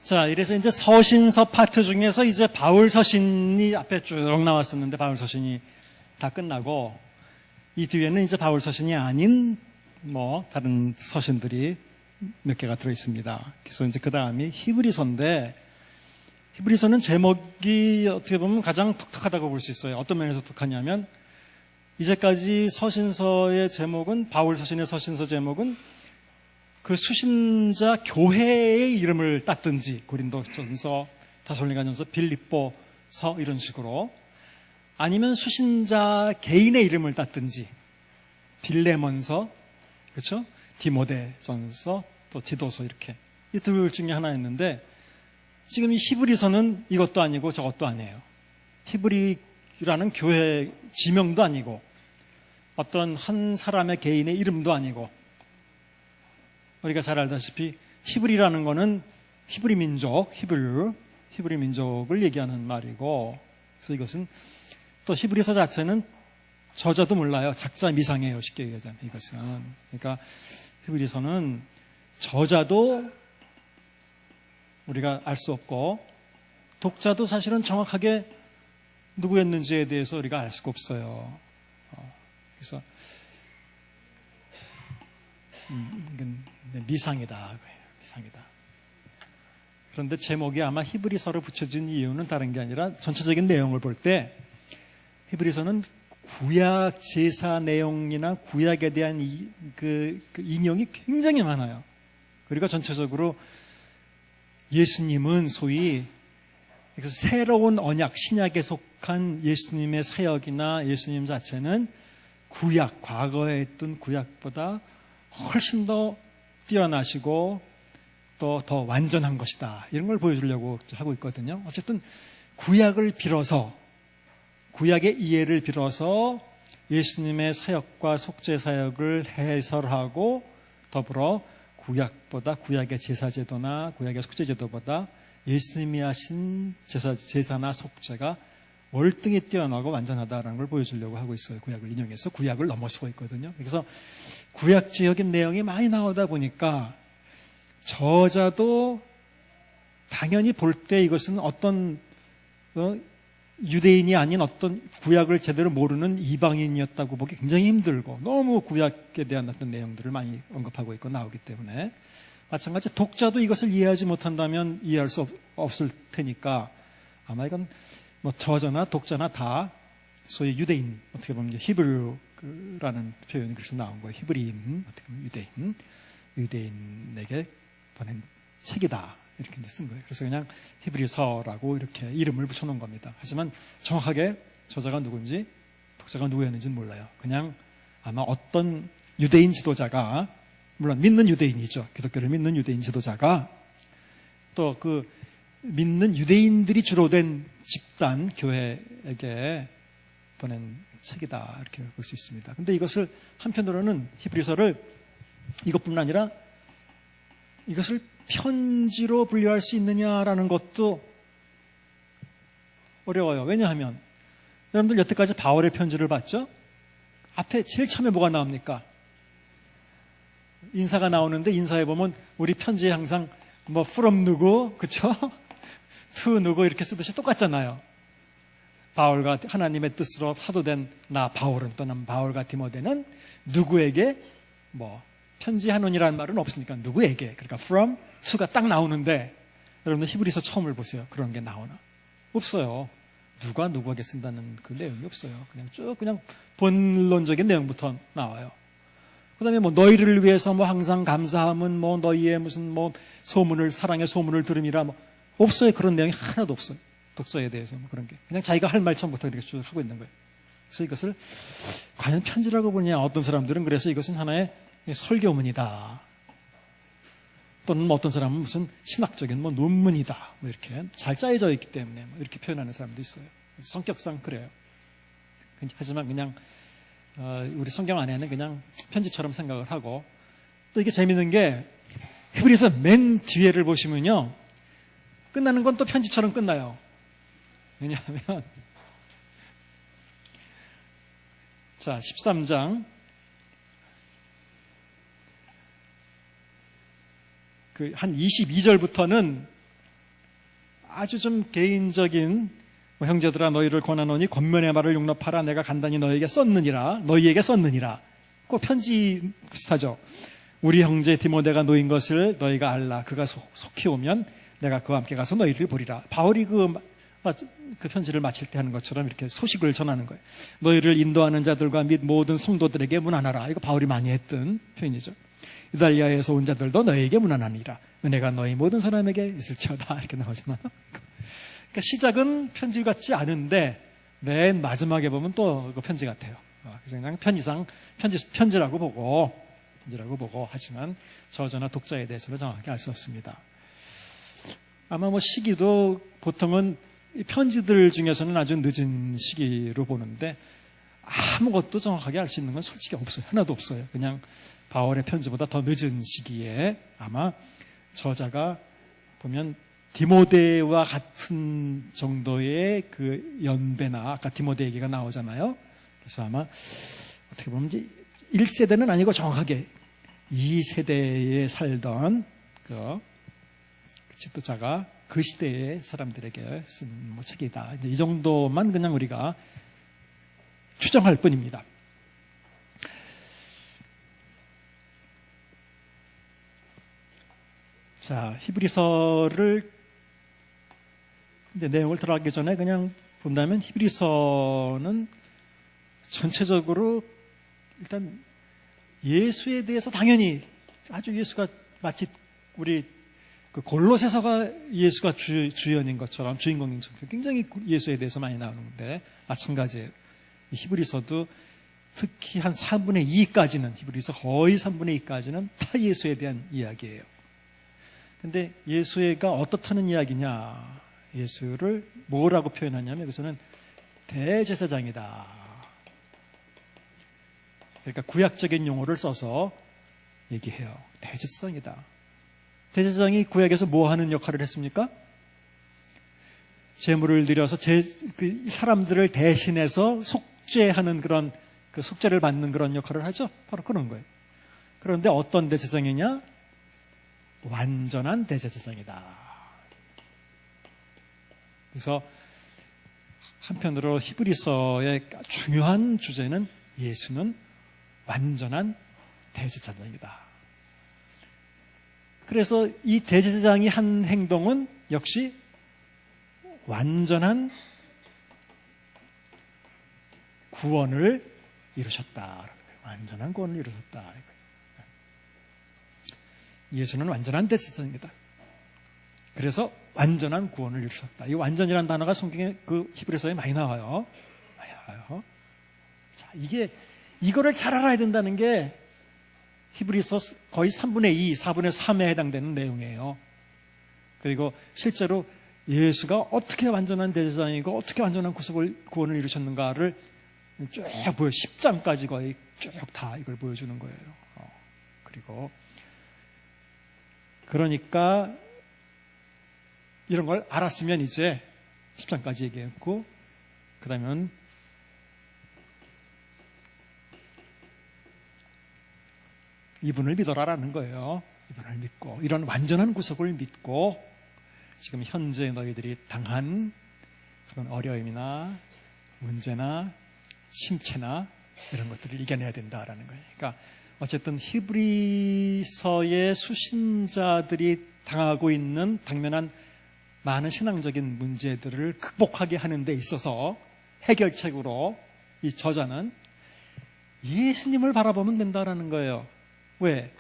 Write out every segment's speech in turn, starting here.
자, 이래서 이제 서신서 파트 중에서 이제 바울 서신이 앞에 쭉 나왔었는데 바울 서신이 다 끝나고 이 뒤에는 이제 바울 서신이 아닌 다른 서신들이 몇 개가 들어 있습니다. 그래서 이제 그 다음이 히브리서인데 히브리서는 제목이 어떻게 보면 가장 독특하다고 볼 수 있어요. 어떤 면에서 독특하냐면 이제까지 서신서의 제목은 바울 서신의 서신서 제목은 그 수신자 교회의 이름을 땄든지 고린도전서, 데살로니가전서, 빌립보서 이런 식으로 아니면 수신자 개인의 이름을 땄든지 빌레몬서, 그렇죠? 디모데전서, 또 디도서 이렇게 이 둘 중에 하나였는데 지금 이 히브리서는 이것도 아니고 저것도 아니에요. 히브리라는 교회 지명도 아니고 어떤 한 사람의 개인의 이름도 아니고 우리가 잘 알다시피 히브리라는 거는 히브리 민족, 히브리 민족을 얘기하는 말이고 그래서 이것은 또 히브리서 자체는 저자도 몰라요. 작자 미상이에요. 쉽게 얘기하자면 이것은. 그러니까 히브리서는 저자도 우리가 알 수 없고 독자도 사실은 정확하게 누구였는지에 대해서 우리가 알 수가 없어요. 그래서 미상이다. 미상이다. 그런데 제목이 아마 히브리서로 붙여진 이유는 다른 게 아니라 전체적인 내용을 볼 때 히브리서는 구약 제사 내용이나 구약에 대한 그 인용이 굉장히 많아요. 그리고 전체적으로 예수님은 소위 새로운 언약, 신약에 속한 예수님의 사역이나 예수님 자체는 구약, 과거에 있던 구약보다 훨씬 더 뛰어나시고 또 더 완전한 것이다. 이런 걸 보여주려고 하고 있거든요. 어쨌든 구약을 빌어서 구약의 이해를 빌어서 예수님의 사역과 속죄 사역을 해설하고 더불어 구약의 제사제도나 구약의 속죄제도보다 예수님이 하신 제사나 속죄가 월등히 뛰어나고 완전하다라는 걸 보여주려고 하고 있어요. 구약을 인용해서 구약을 넘어서고 있거든요. 그래서 구약지역인 내용이 많이 나오다 보니까 저자도 당연히 볼 때 이것은 어떤 유대인이 아닌 어떤 구약을 제대로 모르는 이방인이었다고 보기 굉장히 힘들고 너무 구약에 대한 어떤 내용들을 많이 언급하고 있고 나오기 때문에 마찬가지 독자도 이것을 이해하지 못한다면 이해할 수 없을 테니까 아마 이건 저자나 독자나 다 소위 유대인, 어떻게 보면 히브리라는 표현이 그래서 나온 거예요. 히브리인, 어떻게 보면 유대인에게 보낸 책이다. 이렇게 이제 쓴 거예요. 그래서 그냥 히브리서라고 이렇게 이름을 붙여놓은 겁니다. 하지만 정확하게 저자가 누군지 독자가 누구였는지는 몰라요. 그냥 아마 어떤 유대인 지도자가, 물론 믿는 유대인이죠. 기독교를 믿는 유대인 지도자가 또 그 믿는 유대인들이 주로 된 집단, 교회에게 보낸 책이다. 이렇게 볼 수 있습니다. 근데 이것을 한편으로는 히브리서를 이것뿐만 아니라 이것을 편지로 분류할 수 있느냐라는 것도 어려워요. 왜냐하면 여러분들 여태까지 바울의 편지를 봤죠? 앞에 제일 처음에 뭐가 나옵니까? 인사가 나오는데 인사해 보면 우리 편지에 항상 from 누구, 그쵸? to 누구 이렇게 쓰듯이 똑같잖아요. 바울과 하나님의 뜻으로 사도된 나 바울은 또는 바울과 디모데는 누구에게 편지하노니라는 말은 없으니까 누구에게, 그러니까 from, to가 딱 나오는데 여러분들 히브리서 처음을 보세요. 그런 게 나오나? 없어요. 누가 누구에게 쓴다는 그 내용이 없어요. 그냥 본론적인 내용부터 나와요. 그 다음에 너희를 위해서 항상 감사함은 너희의 무슨 소문을, 사랑의 소문을 들음이라 없어요. 그런 내용이 하나도 없어요. 독서에 대해서 그런 게. 그냥 자기가 할 말 처음부터 이렇게 쭉 하고 있는 거예요. 그래서 이것을 과연 편지라고 보냐. 어떤 사람들은 그래서 이것은 하나의 설교문이다. 또는 어떤 사람은 무슨 신학적인 논문이다. 이렇게 잘 짜여져 있기 때문에 이렇게 표현하는 사람도 있어요. 성격상 그래요. 하지만 그냥 우리 성경 안에는 그냥 편지처럼 생각을 하고 또 이게 재밌는 게 히브리서 맨 뒤에를 보시면요. 끝나는 건 또 편지처럼 끝나요. 왜냐하면 자 13장 한 22절부터는 아주 좀 개인적인 뭐 형제들아 너희를 권하노니 권면의 말을 용납하라 내가 간단히 너희에게 썼느니라 그 편지 비슷하죠. 우리 형제 디모데가 놓인 것을 너희가 알라. 그가 속히 오면 내가 그와 함께 가서 너희를 보리라. 바울이 그 편지를 마칠 때 하는 것처럼 이렇게 소식을 전하는 거예요. 너희를 인도하는 자들과 및 모든 성도들에게 문안하라. 이거 바울이 많이 했던 표현이죠. 이달리아에서 온 자들도 너희에게 문안하니라. 은혜가 너희 모든 사람에게 있을지어다. 이렇게 나오잖아요. 그러니까 시작은 편지 같지 않은데 맨 마지막에 보면 또 그 편지 같아요. 그래서 그냥 편지라고 보고 하지만 저자나 독자에 대해서는 정확히 알 수 없습니다. 아마 뭐 시기도 보통은 편지들 중에서는 아주 늦은 시기로 보는데 아무것도 정확하게 알 수 있는 건 솔직히 없어요. 하나도 없어요. 그냥 바울의 편지보다 더 늦은 시기에 아마 저자가 보면 디모데와 같은 정도의 그 연배나 아까 디모데 얘기가 나오잖아요. 그래서 아마 어떻게 보면 이제 1세대는 아니고 정확하게 2세대에 살던 그 지도자가 그 시대의 사람들에게 쓴 뭐 책이다. 이제 이 정도만 그냥 우리가 추정할 뿐입니다. 자, 히브리서를 이제 내용을 들어가기 전에 그냥 본다면 히브리서는 전체적으로 일단 예수에 대해서 당연히 아주 예수가 마치 우리 그 골로새서가 예수가 주연인 것처럼 주인공인 것처럼 굉장히 예수에 대해서 많이 나오는데 마찬가지예요. 히브리서도 특히 한 3분의 2까지는 히브리서 거의 3분의 2까지는 다 예수에 대한 이야기예요. 근데 예수가 어떻다는 이야기냐? 예수를 뭐라고 표현하냐면 여기서는 대제사장이다. 그러니까 구약적인 용어를 써서 얘기해요. 대제사장이다. 대제사장이 구약에서 뭐 하는 역할을 했습니까? 제물을 드려서 그 사람들을 대신해서 속죄하는 그런 그 속죄를 받는 그런 역할을 하죠. 바로 그런 거예요. 그런데 어떤 대제사장이냐? 완전한 대제사장이다. 그래서 한편으로 히브리서의 중요한 주제는 예수는 완전한 대제사장이다. 그래서 이 대제사장이 한 행동은 역시 완전한 구원을 이루셨다. 완전한 구원을 이루셨다. 예수는 완전한 대제사장이다. 그래서 완전한 구원을 이루셨다. 이 완전이라는 단어가 성경에 그 히브리서에 많이 나와요. 자, 이거를 잘 알아야 된다는 게 히브리서 거의 3분의 2, 4분의 3에 해당되는 내용이에요. 그리고 실제로 예수가 어떻게 완전한 대제사장이고 어떻게 완전한 구원을 이루셨는가를 쭉 10장까지 거의 쭉 다 이걸 보여주는 거예요. 그러니까 이런 걸 알았으면 이제 10장까지 얘기했고 그 다음에는 이분을 믿어라라는 거예요. 이분을 믿고 이런 완전한 구속을 믿고 지금 현재 너희들이 당한 그런 어려움이나 문제나 침체나 이런 것들을 이겨내야 된다라는 거예요. 그러니까 어쨌든 히브리서의 수신자들이 당하고 있는 당면한 많은 신앙적인 문제들을 극복하게 하는 데 있어서 해결책으로 이 저자는 예수님을 바라보면 된다라는 거예요. 왜?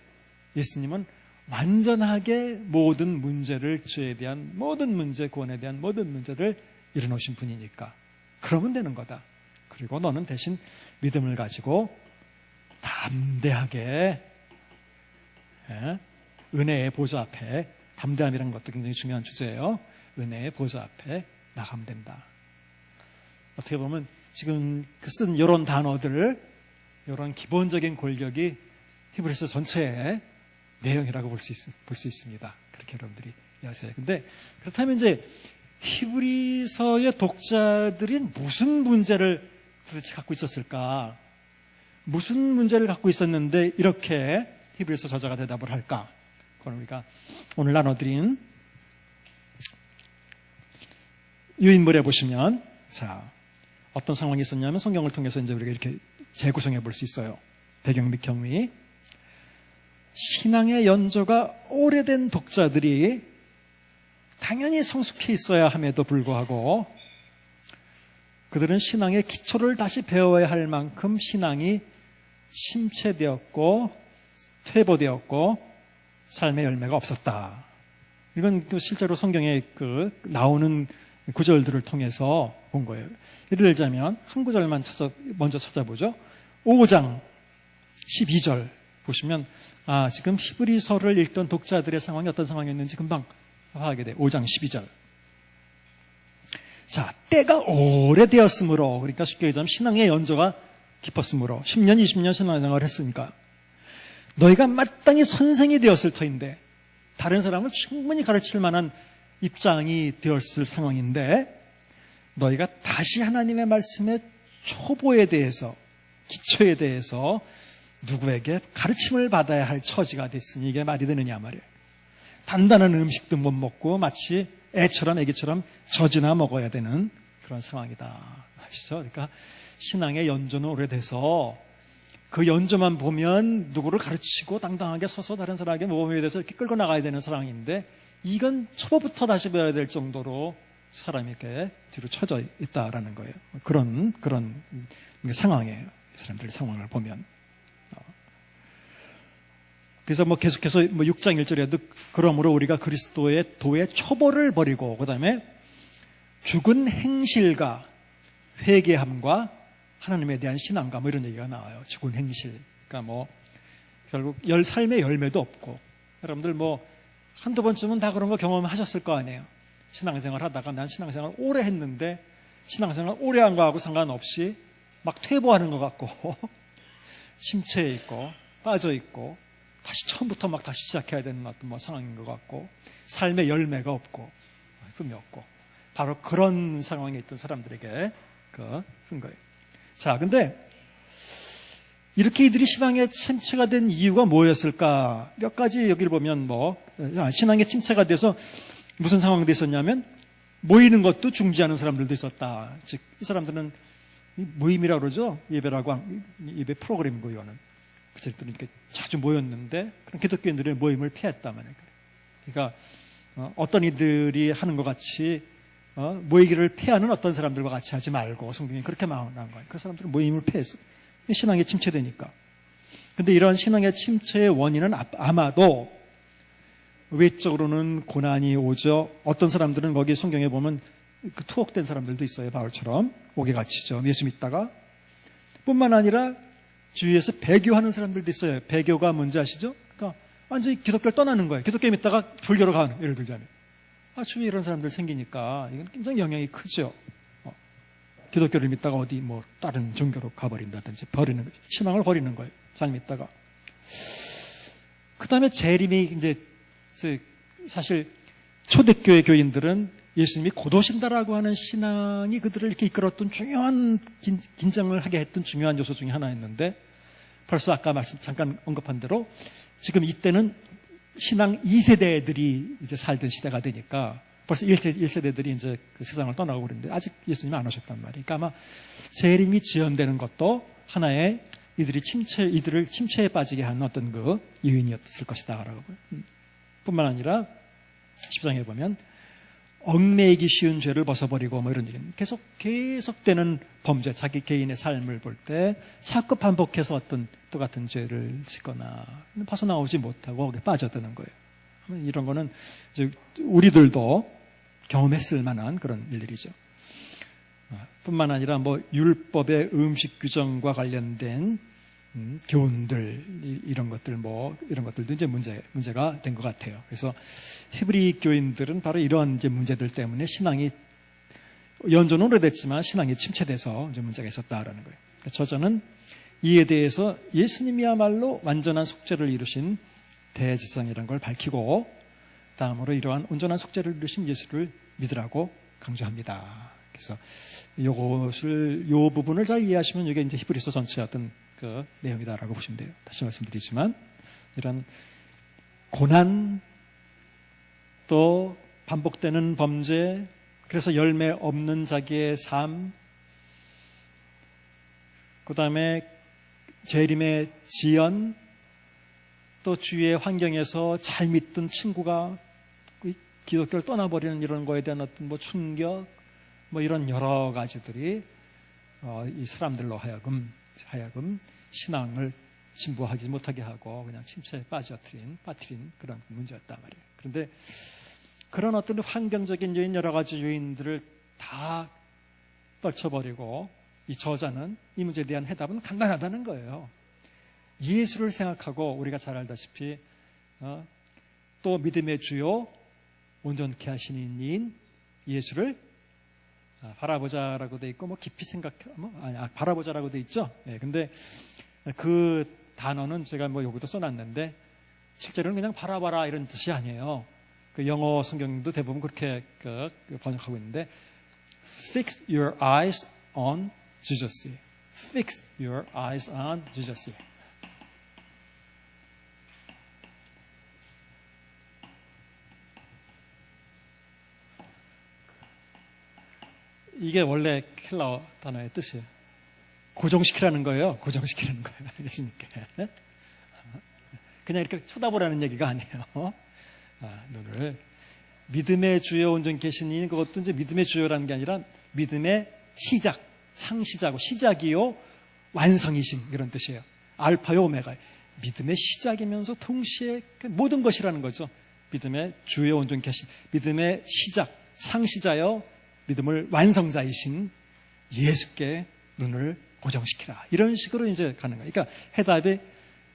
예수님은 완전하게 모든 문제를 죄에 대한 모든 문제, 구원에 대한 모든 문제를 이뤄놓으신 분이니까 그러면 되는 거다. 그리고 너는 대신 믿음을 가지고 담대하게 은혜의 보좌 앞에 담대함이라는 것도 굉장히 중요한 주제예요. 은혜의 보좌 앞에 나가면 된다. 어떻게 보면 지금 쓴 이런 단어들, 이런 기본적인 골격이 히브리서 전체의 내용이라고 볼 수 있습니다. 그렇게 여러분들이 이해하세요. 근데 그렇다면 이제 히브리서의 독자들이 무슨 문제를 도대체 갖고 있었을까? 무슨 문제를 갖고 있었는데 이렇게 히브리서 저자가 대답을 할까? 그건 우리가 오늘 나눠드린 유인물에 보시면, 자, 어떤 상황이 있었냐면 성경을 통해서 이제 우리가 이렇게 재구성해 볼 수 있어요. 배경 및 경위. 신앙의 연조가 오래된 독자들이 당연히 성숙해 있어야 함에도 불구하고 그들은 신앙의 기초를 다시 배워야 할 만큼 신앙이 침체되었고 퇴보되었고 삶의 열매가 없었다. 이건 실제로 성경에 나오는 구절들을 통해서 본 거예요. 예를 들자면 한 구절만 먼저 찾아보죠. 5장 12절 보시면 지금 히브리서를 읽던 독자들의 상황이 어떤 상황이었는지 금방 파악하게 돼요. 5장 12절. 자, 때가 오래되었으므로, 그러니까 쉽게 얘기하자면 신앙의 연조가 깊었으므로 10년, 20년 신앙생활을 했으니까 너희가 마땅히 선생이 되었을 터인데 다른 사람을 충분히 가르칠 만한 입장이 되었을 상황인데 너희가 다시 하나님의 말씀의 초보에 대해서, 기초에 대해서 누구에게 가르침을 받아야 할 처지가 됐으니 이게 말이 되느냐 말이에요. 단단한 음식도 못 먹고 마치 애기처럼 젖이나 먹어야 되는 그런 상황이다. 아시죠? 그러니까 신앙의 연조는 오래돼서 그 연조만 보면 누구를 가르치고 당당하게 서서 다른 사람에게 모범에 대해서 이렇게 끌고 나가야 되는 상황인데 이건 초보부터 다시 배워야 될 정도로 사람이 이렇게 뒤로 쳐져 있다라는 거예요. 그런 상황이에요. 이 사람들의 상황을 보면. 그래서 계속해서 6장 1절에도 그러므로 우리가 그리스도의 도의 초보를 버리고 그다음에 죽은 행실과 회개함과 하나님에 대한 신앙과 이런 얘기가 나와요. 죽은 행실. 그러니까 결국 삶의 열매도 없고 여러분들 한두 번쯤은 다 그런 거 경험하셨을 거 아니에요. 신앙생활 하다가 난 신앙생활 오래 했는데 신앙생활 오래 한 거하고 상관없이 막 퇴보하는 것 같고 침체해 있고 빠져 있고 다시 처음부터 다시 시작해야 되는 어떤 상황인 것 같고 삶의 열매가 없고 흠이 없고 바로 그런 상황에 있던 사람들에게 쓴 거예요. 자, 근데 이렇게 이들이 신앙의 침체가 된 이유가 뭐였을까? 몇 가지 여기를 보면 신앙의 침체가 돼서 무슨 상황이 있었냐면 모이는 것도 중지하는 사람들도 있었다. 즉, 이 사람들은 모임이라고 그러죠. 예배라고 예배 프로그램이고 이거는. 그들은 이렇게 자주 모였는데 그런 기독교인들의 모임을 피했단 말이에요. 그러니까 어떤 이들이 하는 것 같이 모이기를 피하는 어떤 사람들과 같이 하지 말고 성경이 그렇게 말한 거예요. 그 사람들은 모임을 피했어요. 신앙이 침체되니까. 근데 이런 신앙의 침체의 원인은 아마도 외적으로는 고난이 오죠. 어떤 사람들은 거기 성경에 보면 투옥된 사람들도 있어요. 바울처럼 옥에 갇히죠. 예수 믿다가 뿐만 아니라 주위에서 배교하는 사람들도 있어요. 배교가 뭔지 아시죠? 그러니까 완전히 기독교를 떠나는 거예요. 기독교 믿다가 불교로 가는, 예를 들자면. 주위에 이런 사람들 생기니까 이건 굉장히 영향이 크죠. 기독교를 믿다가 어디 다른 종교로 가버린다든지 신앙을 버리는 거예요. 잘 믿다가. 그 다음에 재림이 이제 사실 초대교회 교인들은 예수님이 곧 오신다라고 하는 신앙이 그들을 이렇게 이끌었던 중요한 긴장을 하게 했던 중요한 요소 중에 하나였는데 벌써 아까 잠깐 언급한 대로 지금 이때는 신앙 2세대들이 이제 살던 시대가 되니까 벌써 1세대들이 이제 그 세상을 떠나고 그러는데 아직 예수님이 안 오셨단 말이에요. 그러니까 아마 재림이 지연되는 것도 하나의 이들을 침체에 빠지게 하는 어떤 요인이었을 것이다라고. 뿐만 아니라 10장에 보면 얽매이기 쉬운 죄를 벗어버리고 이런 얘기는 계속되는 범죄, 자기 개인의 삶을 볼 때 자꾸 반복해서 어떤 똑같은 죄를 짓거나 벗어나오지 못하고 거기에 빠져드는 거예요. 이런 거는 이제 우리들도 경험했을 만한 그런 일들이죠. 뿐만 아니라 율법의 음식 규정과 관련된 교훈들 이런 것들도 이제 문제가 된 것 같아요. 그래서 히브리 교인들은 바로 이러한 이제 문제들 때문에 신앙이 연조는 오래됐지만 신앙이 침체돼서 이제 문제가 있었다라는 거예요. 저자는 이에 대해서 예수님이야말로 완전한 속죄를 이루신 대제사장이라는 걸 밝히고 다음으로 이러한 온전한 속죄를 이루신 예수를 믿으라고 강조합니다. 그래서 요 부분을 잘 이해하시면 이게 이제 히브리서 전체의 어떤 그 내용이다라고 보시면 돼요. 다시 말씀드리지만 이런 고난 또 반복되는 범죄 그래서 열매 없는 자기의 삶, 그 다음에 재림의 지연, 또 주위의 환경에서 잘 믿던 친구가 기독교를 떠나버리는 이런 거에 대한 어떤 뭐 충격, 뭐 이런 여러 가지들이 이 사람들로 하여금 신앙을 진보하지 못하게 하고 그냥 침체에 빠뜨린 그런 문제였단 말이에요. 그런데 그런 어떤 환경적인 요인, 여러 가지 요인들을 다 떨쳐버리고 이 저자는 이 문제에 대한 해답은 간단하다는 거예요. 예수를 생각하고 우리가 잘 알다시피 또 믿음의 주요 온전케 하시는 이인 예수를 바라보자라고 돼 있고 뭐 깊이 바라보자라고 돼 있죠. 예, 근데 그 단어는 제가 뭐 여기도 써놨는데 실제로는 그냥 바라봐라 이런 뜻이 아니에요. 그 영어 성경도 대부분 그렇게 번역하고 있는데 Fix your eyes on Jesus. Fix your eyes on Jesus. 이게 원래 켈러 단어의 뜻이에요. 고정시키라는 거예요. 고정시키라는 거예요. 예수님께. 그냥 이렇게 쳐다보라는 얘기가 아니에요. 눈을. 믿음의 주여 온전히 계시니 그것도 이제 믿음의 주여라는 게 아니라 믿음의 시작, 창시자고 시작이요 완성이신 그런 뜻이에요. 알파요 오메가. 믿음의 시작이면서 동시에 모든 것이라는 거죠. 믿음의 주여 온전히 계신 믿음의 시작, 창시자요 믿음을 완성자이신 예수께 눈을 고정시키라. 이런 식으로 이제 가는 거예요. 그러니까 해답이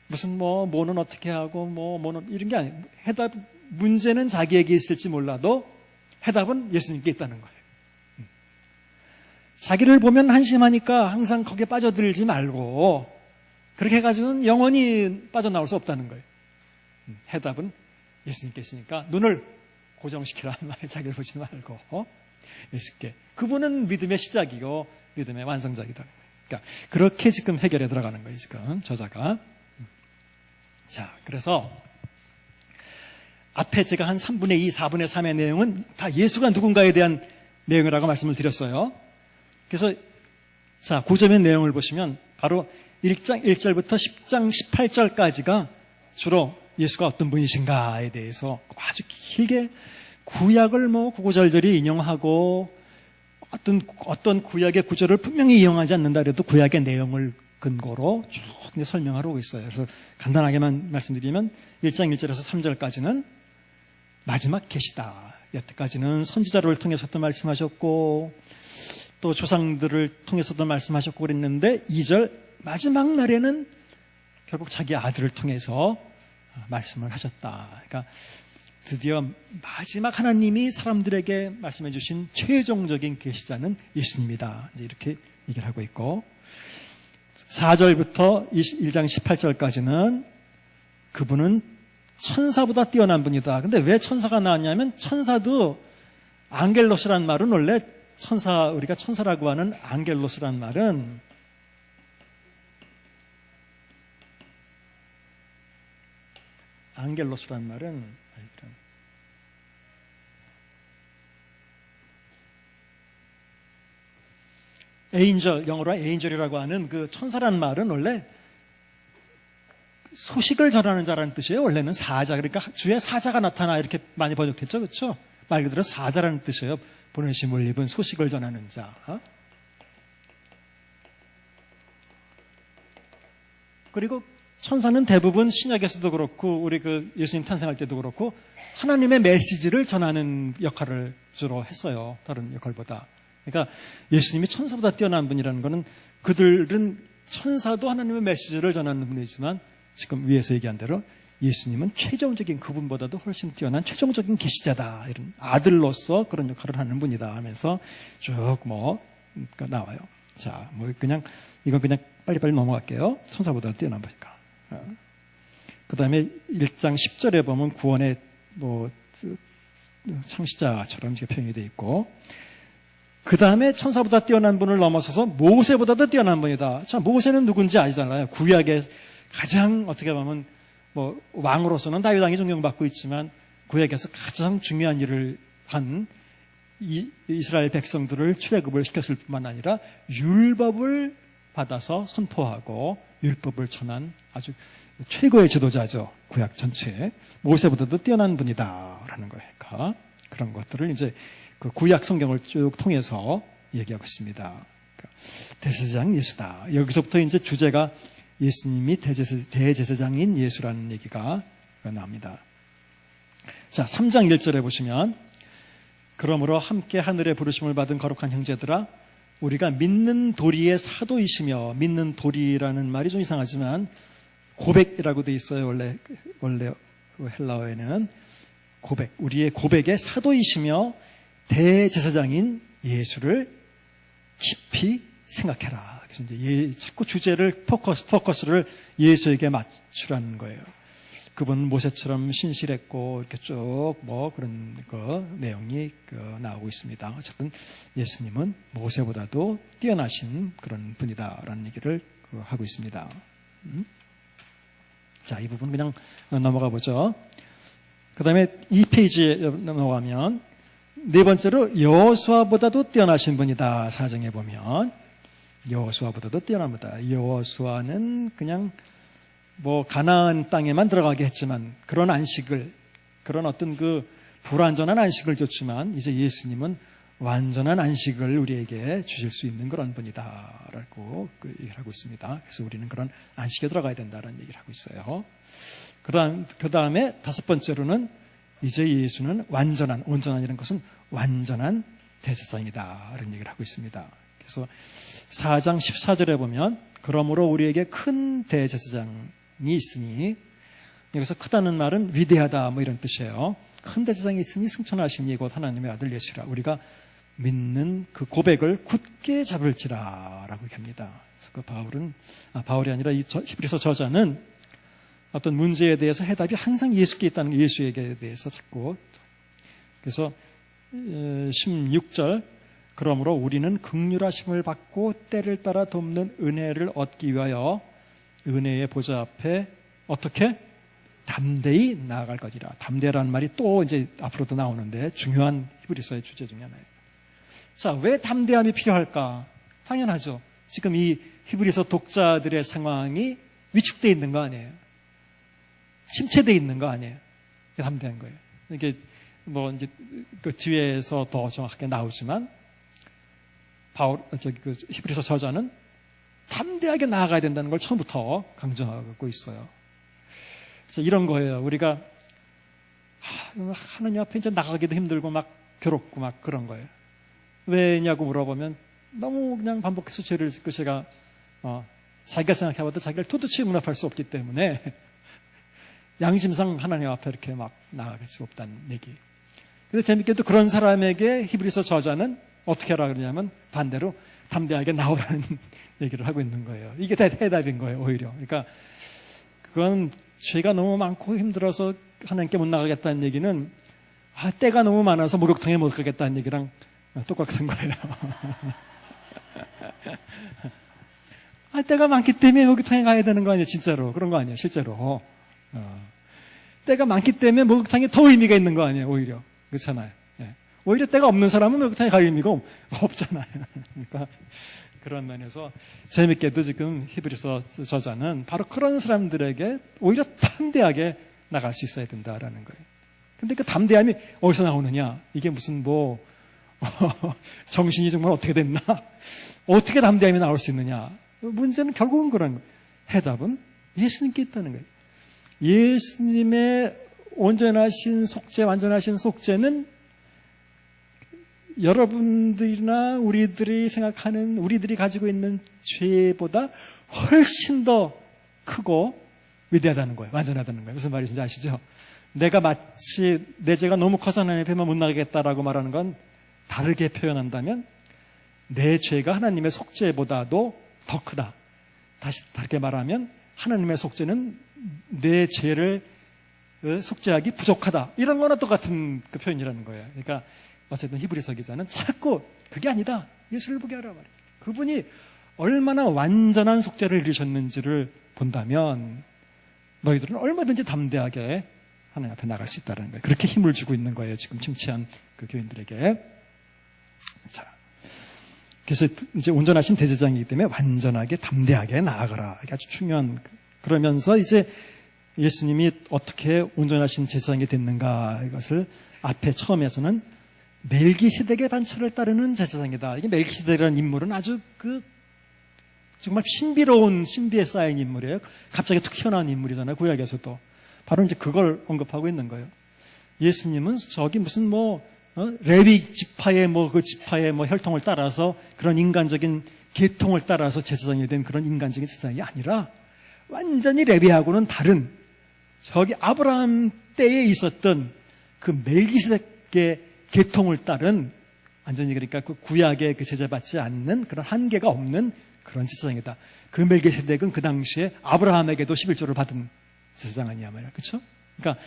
무슨 뭐는 어떻게 하고 뭐는 이런 게 아니에요. 해답 문제는 자기에게 있을지 몰라도 해답은 예수님께 있다는 거예요. 자기를 보면 한심하니까 항상 거기에 빠져들지 말고 그렇게 해가지고는 영원히 빠져나올 수 없다는 거예요. 해답은 예수님께 있으니까 눈을 고정시키라는 말에 자기를 보지 말고 예수께. 그분은 믿음의 시작이고 믿음의 완성자이다. 그러니까 그렇게 지금 해결에 들어가는 거예요. 지금 저자가. 자, 그래서 앞에 제가 한 3분의 2, 4분의 3의 내용은 다 예수가 누군가에 대한 내용이라고 말씀을 드렸어요. 그래서 자, 9점의 내용을 보시면 바로 1장 1절부터 10장 18절까지가 주로 예수가 어떤 분이신가에 대해서 아주 길게 구약을 구구절절히 인용하고 어떤 구약의 구절을 분명히 이용하지 않는다 그래도 구약의 내용을 근거로 쭉 설명하러 오고 있어요. 그래서 간단하게만 말씀드리면 1장 1절에서 3절까지는 마지막 계시다. 여태까지는 선지자를 통해서도 말씀하셨고 또 조상들을 통해서도 말씀하셨고 그랬는데 2절 마지막 날에는 결국 자기 아들을 통해서 말씀을 하셨다. 그러니까 드디어 마지막 하나님이 사람들에게 말씀해 주신 최종적인 계시자는 예수님이다. 이렇게 얘기를 하고 있고 4절부터 1장 18절까지는 그분은 천사보다 뛰어난 분이다. 근데 왜 천사가 나왔냐면 천사도 앙겔로스란 말은 원래 우리가 천사라고 하는 앙겔로스란 말은 에인절, 영어로 에인절이라고 하는 그 천사란 말은 원래 소식을 전하는 자라는 뜻이에요. 원래는 사자. 그러니까 주의 사자가 나타나 이렇게 많이 번역됐죠. 그렇죠? 말 그대로 사자라는 뜻이에요. 보내심을 입은 소식을 전하는 자. 그리고 천사는 대부분 신약에서도 그렇고 우리 예수님 탄생할 때도 그렇고 하나님의 메시지를 전하는 역할을 주로 했어요. 다른 역할보다. 그러니까 예수님이 천사보다 뛰어난 분이라는 것은 그들은 천사도 하나님의 메시지를 전하는 분이지만 지금 위에서 얘기한 대로 예수님은 최종적인 그분보다도 훨씬 뛰어난 최종적인 계시자다. 이런 아들로서 그런 역할을 하는 분이다 하면서 쭉 나와요. 자, 이건 그냥 빨리빨리 넘어갈게요. 천사보다 뛰어난 분이니까. 그 다음에 1장 10절에 보면 구원의 창시자처럼 이렇게 표현이 되어 있고 그 다음에 천사보다 뛰어난 분을 넘어서서 모세보다도 뛰어난 분이다. 자, 모세는 누군지 아시잖아요. 구약의 가장 어떻게 보면 왕으로서는 다윗 왕이 존경받고 있지만 구약에서 가장 중요한 일을 한 이스라엘 백성들을 출애굽을 시켰을 뿐만 아니라 율법을 받아서 선포하고 율법을 전한 아주 최고의 지도자죠. 구약 전체에. 모세보다도 뛰어난 분이다라는 거예요. 그런 것들을 이제 그 구약 성경을 쭉 통해서 얘기하고 있습니다. 대제사장 예수다. 여기서부터 이제 주제가 예수님이 대제사장인 예수라는 얘기가 나옵니다. 자, 3장 1절에 보시면 그러므로 함께 하늘의 부르심을 받은 거룩한 형제들아 우리가 믿는 도리의 사도이시며 믿는 도리라는 말이 좀 이상하지만 고백이라고 돼 있어요. 원래 헬라어에는 고백, 우리의 고백의 사도이시며 대제사장인 예수를 깊이 생각해라. 그래서 이제 자꾸 주제를 포커스를 예수에게 맞추라는 거예요. 그분 모세처럼 신실했고 이렇게 쭉 그런 내용이 나오고 있습니다. 어쨌든 예수님은 모세보다도 뛰어나신 그런 분이다라는 얘기를 하고 있습니다. 자, 이 부분 그냥 넘어가 보죠. 그 다음에 2페이지에 넘어가면 네 번째로 여호수아보다도 뛰어나신 분이다. 4장에 보면 여호수아보다도 뛰어납니다. 여호수아는 그냥 가나안 땅에만 들어가게 했지만 그런 안식을, 그런 어떤 그 불완전한 안식을 줬지만 이제 예수님은 완전한 안식을 우리에게 주실 수 있는 그런 분이다라고 얘기를 하고 있습니다. 그래서 우리는 그런 안식에 들어가야 된다는 얘기를 하고 있어요. 그 다음에 다섯 번째로는 이제 예수는 온전한이라는 것은 완전한 대제사장이다라는 얘기를 하고 있습니다. 그래서 4장 14절에 보면 그러므로 우리에게 큰 대제사장이 있으니, 여기서 크다는 말은 위대하다 이런 뜻이에요. 큰 대제사장이 있으니 승천하시니 곧 하나님의 아들 예수라. 우리가 믿는 그 고백을 굳게 잡을지라라고 얘기합니다. 그래서 그 바울이 아니라 이 히브리서 저자는 어떤 문제에 대해서 해답이 항상 예수께 있다는 게 예수에게 대해서 자꾸. 그래서 16절 그러므로 우리는 긍휼하심을 받고 때를 따라 돕는 은혜를 얻기 위하여 은혜의 보좌 앞에 어떻게? 담대히 나아갈 것이라. 담대라는 말이 또 이제 앞으로도 나오는데 중요한 히브리서의 주제 중에 하나예요. 자, 왜 담대함이 필요할까? 당연하죠. 지금 이 히브리서 독자들의 상황이 위축되어 있는 거 아니에요? 침체되어 있는 거 아니에요? 담대한 거예요. 이게 이제 그 뒤에서 더 정확하게 나오지만 히브리서 저자는 담대하게 나아가야 된다는 걸 처음부터 강조하고 있어요. 그래서 이런 거예요. 우리가 하나님 앞에 이제 나가기도 힘들고 막 괴롭고 막 그런 거예요. 왜냐고 물어보면 너무 그냥 반복해서 죄를 짓고 제가 자기가 생각해봐도 자기를 도대체 용납할 수 없기 때문에 양심상 하나님 앞에 이렇게 막 나아갈 수 없다는 얘기. 근데 재밌게도 그런 사람에게 히브리서 저자는 어떻게 하라 그러냐면 반대로 담대하게 나오라는 얘기를 하고 있는 거예요. 이게 대답인 거예요, 오히려. 그러니까 그건 죄가 너무 많고 힘들어서 하나님께 못 나가겠다는 얘기는 때가 너무 많아서 목욕탕에 못 가겠다는 얘기랑 똑같은 거예요. 때가 많기 때문에 목욕탕에 가야 되는 거 아니에요, 진짜로. 그런 거 아니에요, 실제로. 때가 많기 때문에 목욕탕에 더 의미가 있는 거 아니에요, 오히려. 그렇잖아요. 예. 오히려 때가 없는 사람은 목욕탕에 갈 의미가 없잖아요. 그러니까 그런 면에서 재밌게도 지금 히브리서 저자는 바로 그런 사람들에게 오히려 담대하게 나갈 수 있어야 된다라는 거예요. 근데 그 담대함이 어디서 나오느냐? 이게 무슨 정신이 정말 어떻게 됐나? 어떻게 담대함이 나올 수 있느냐? 문제는 결국은 그런 거예요. 해답은 예수님께 있다는 거예요. 예수님의 온전하신 속죄, 완전하신 속죄는 여러분들이나 우리들이 생각하는, 우리들이 가지고 있는 죄보다 훨씬 더 크고 위대하다는 거예요. 완전하다는 거예요. 무슨 말인지 아시죠? 내가 마치 내 죄가 너무 커서 하나님 앞에만 못 나가겠다라고 말하는 건 다르게 표현한다면 내 죄가 하나님의 속죄보다도 더 크다. 다시 다르게 말하면 하나님의 속죄는 내 죄를 속죄하기 부족하다. 이런 거나 똑같은 그 표현이라는 거예요. 그러니까 어쨌든 히브리서 기자는 자꾸 그게 아니다. 예수를 보게 하라 말이에요. 그분이 얼마나 완전한 속죄를 이루셨는지를 본다면 너희들은 얼마든지 담대하게 하나님 앞에 나갈 수 있다는 거예요. 그렇게 힘을 주고 있는 거예요. 지금 침체한 그 교인들에게. 자, 그래서 이제 온전하신 대제사장이기 때문에 완전하게 담대하게 나아가라. 이게 아주 중요한. 그러면서 이제 예수님이 어떻게 온전하신 제사장이 됐는가 이것을 앞에 처음에서는 멜기세덱의 반차를 따르는 제사장이다. 이게 멜기세덱이라는 인물은 아주 정말 신비로운 신비에 쌓인 인물이에요. 갑자기 툭 튀어나온 인물이잖아요. 구약에서도. 바로 이제 그걸 언급하고 있는 거예요. 예수님은 저기 무슨 레위 지파의 그 지파의 혈통을 따라서 그런 인간적인 계통을 따라서 제사장이 된 그런 인간적인 제사장이 아니라 완전히 레위하고는 다른 저기 아브라함 때에 있었던 그 멜기세덱의 계통을 따른 완전히 그러니까 그 구약에 그 제재받지 않는 그런 한계가 없는 그런 제사장이다. 그 멜기세덱은 그 당시에 아브라함에게도 11조를 받은 제사장 아니야 말이야. 그렇죠? 그러니까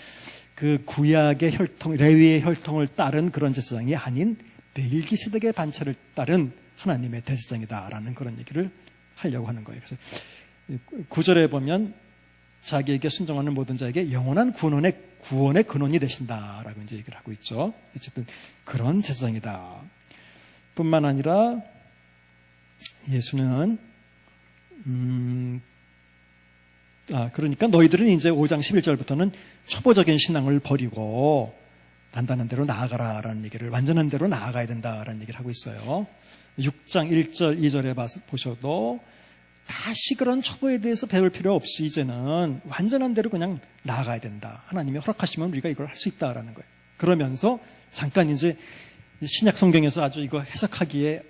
그 구약의 혈통, 레위의 혈통을 따른 그런 제사장이 아닌 멜기세덱의 반차를 따른 하나님의 대제사장이다라는 그런 얘기를 하려고 하는 거예요. 그래서 9절에 보면 자기에게 순종하는 모든 자에게 영원한 구원의 근원이 되신다라고 이제 얘기를 하고 있죠. 어쨌든 그런 제사장이다. 뿐만 아니라 예수는 그러니까 너희들은 이제 5장 11절부터는 초보적인 신앙을 버리고 단단한 대로 나아가라라는 얘기를 완전한 대로 나아가야 된다라는 얘기를 하고 있어요. 6장 1절 2절에 보셔도 다시 그런 초보에 대해서 배울 필요 없이 이제는 완전한 대로 그냥 나아가야 된다. 하나님이 허락하시면 우리가 이걸 할 수 있다라는 거예요. 그러면서 잠깐 이제 신약 성경에서 아주 이거 해석하기에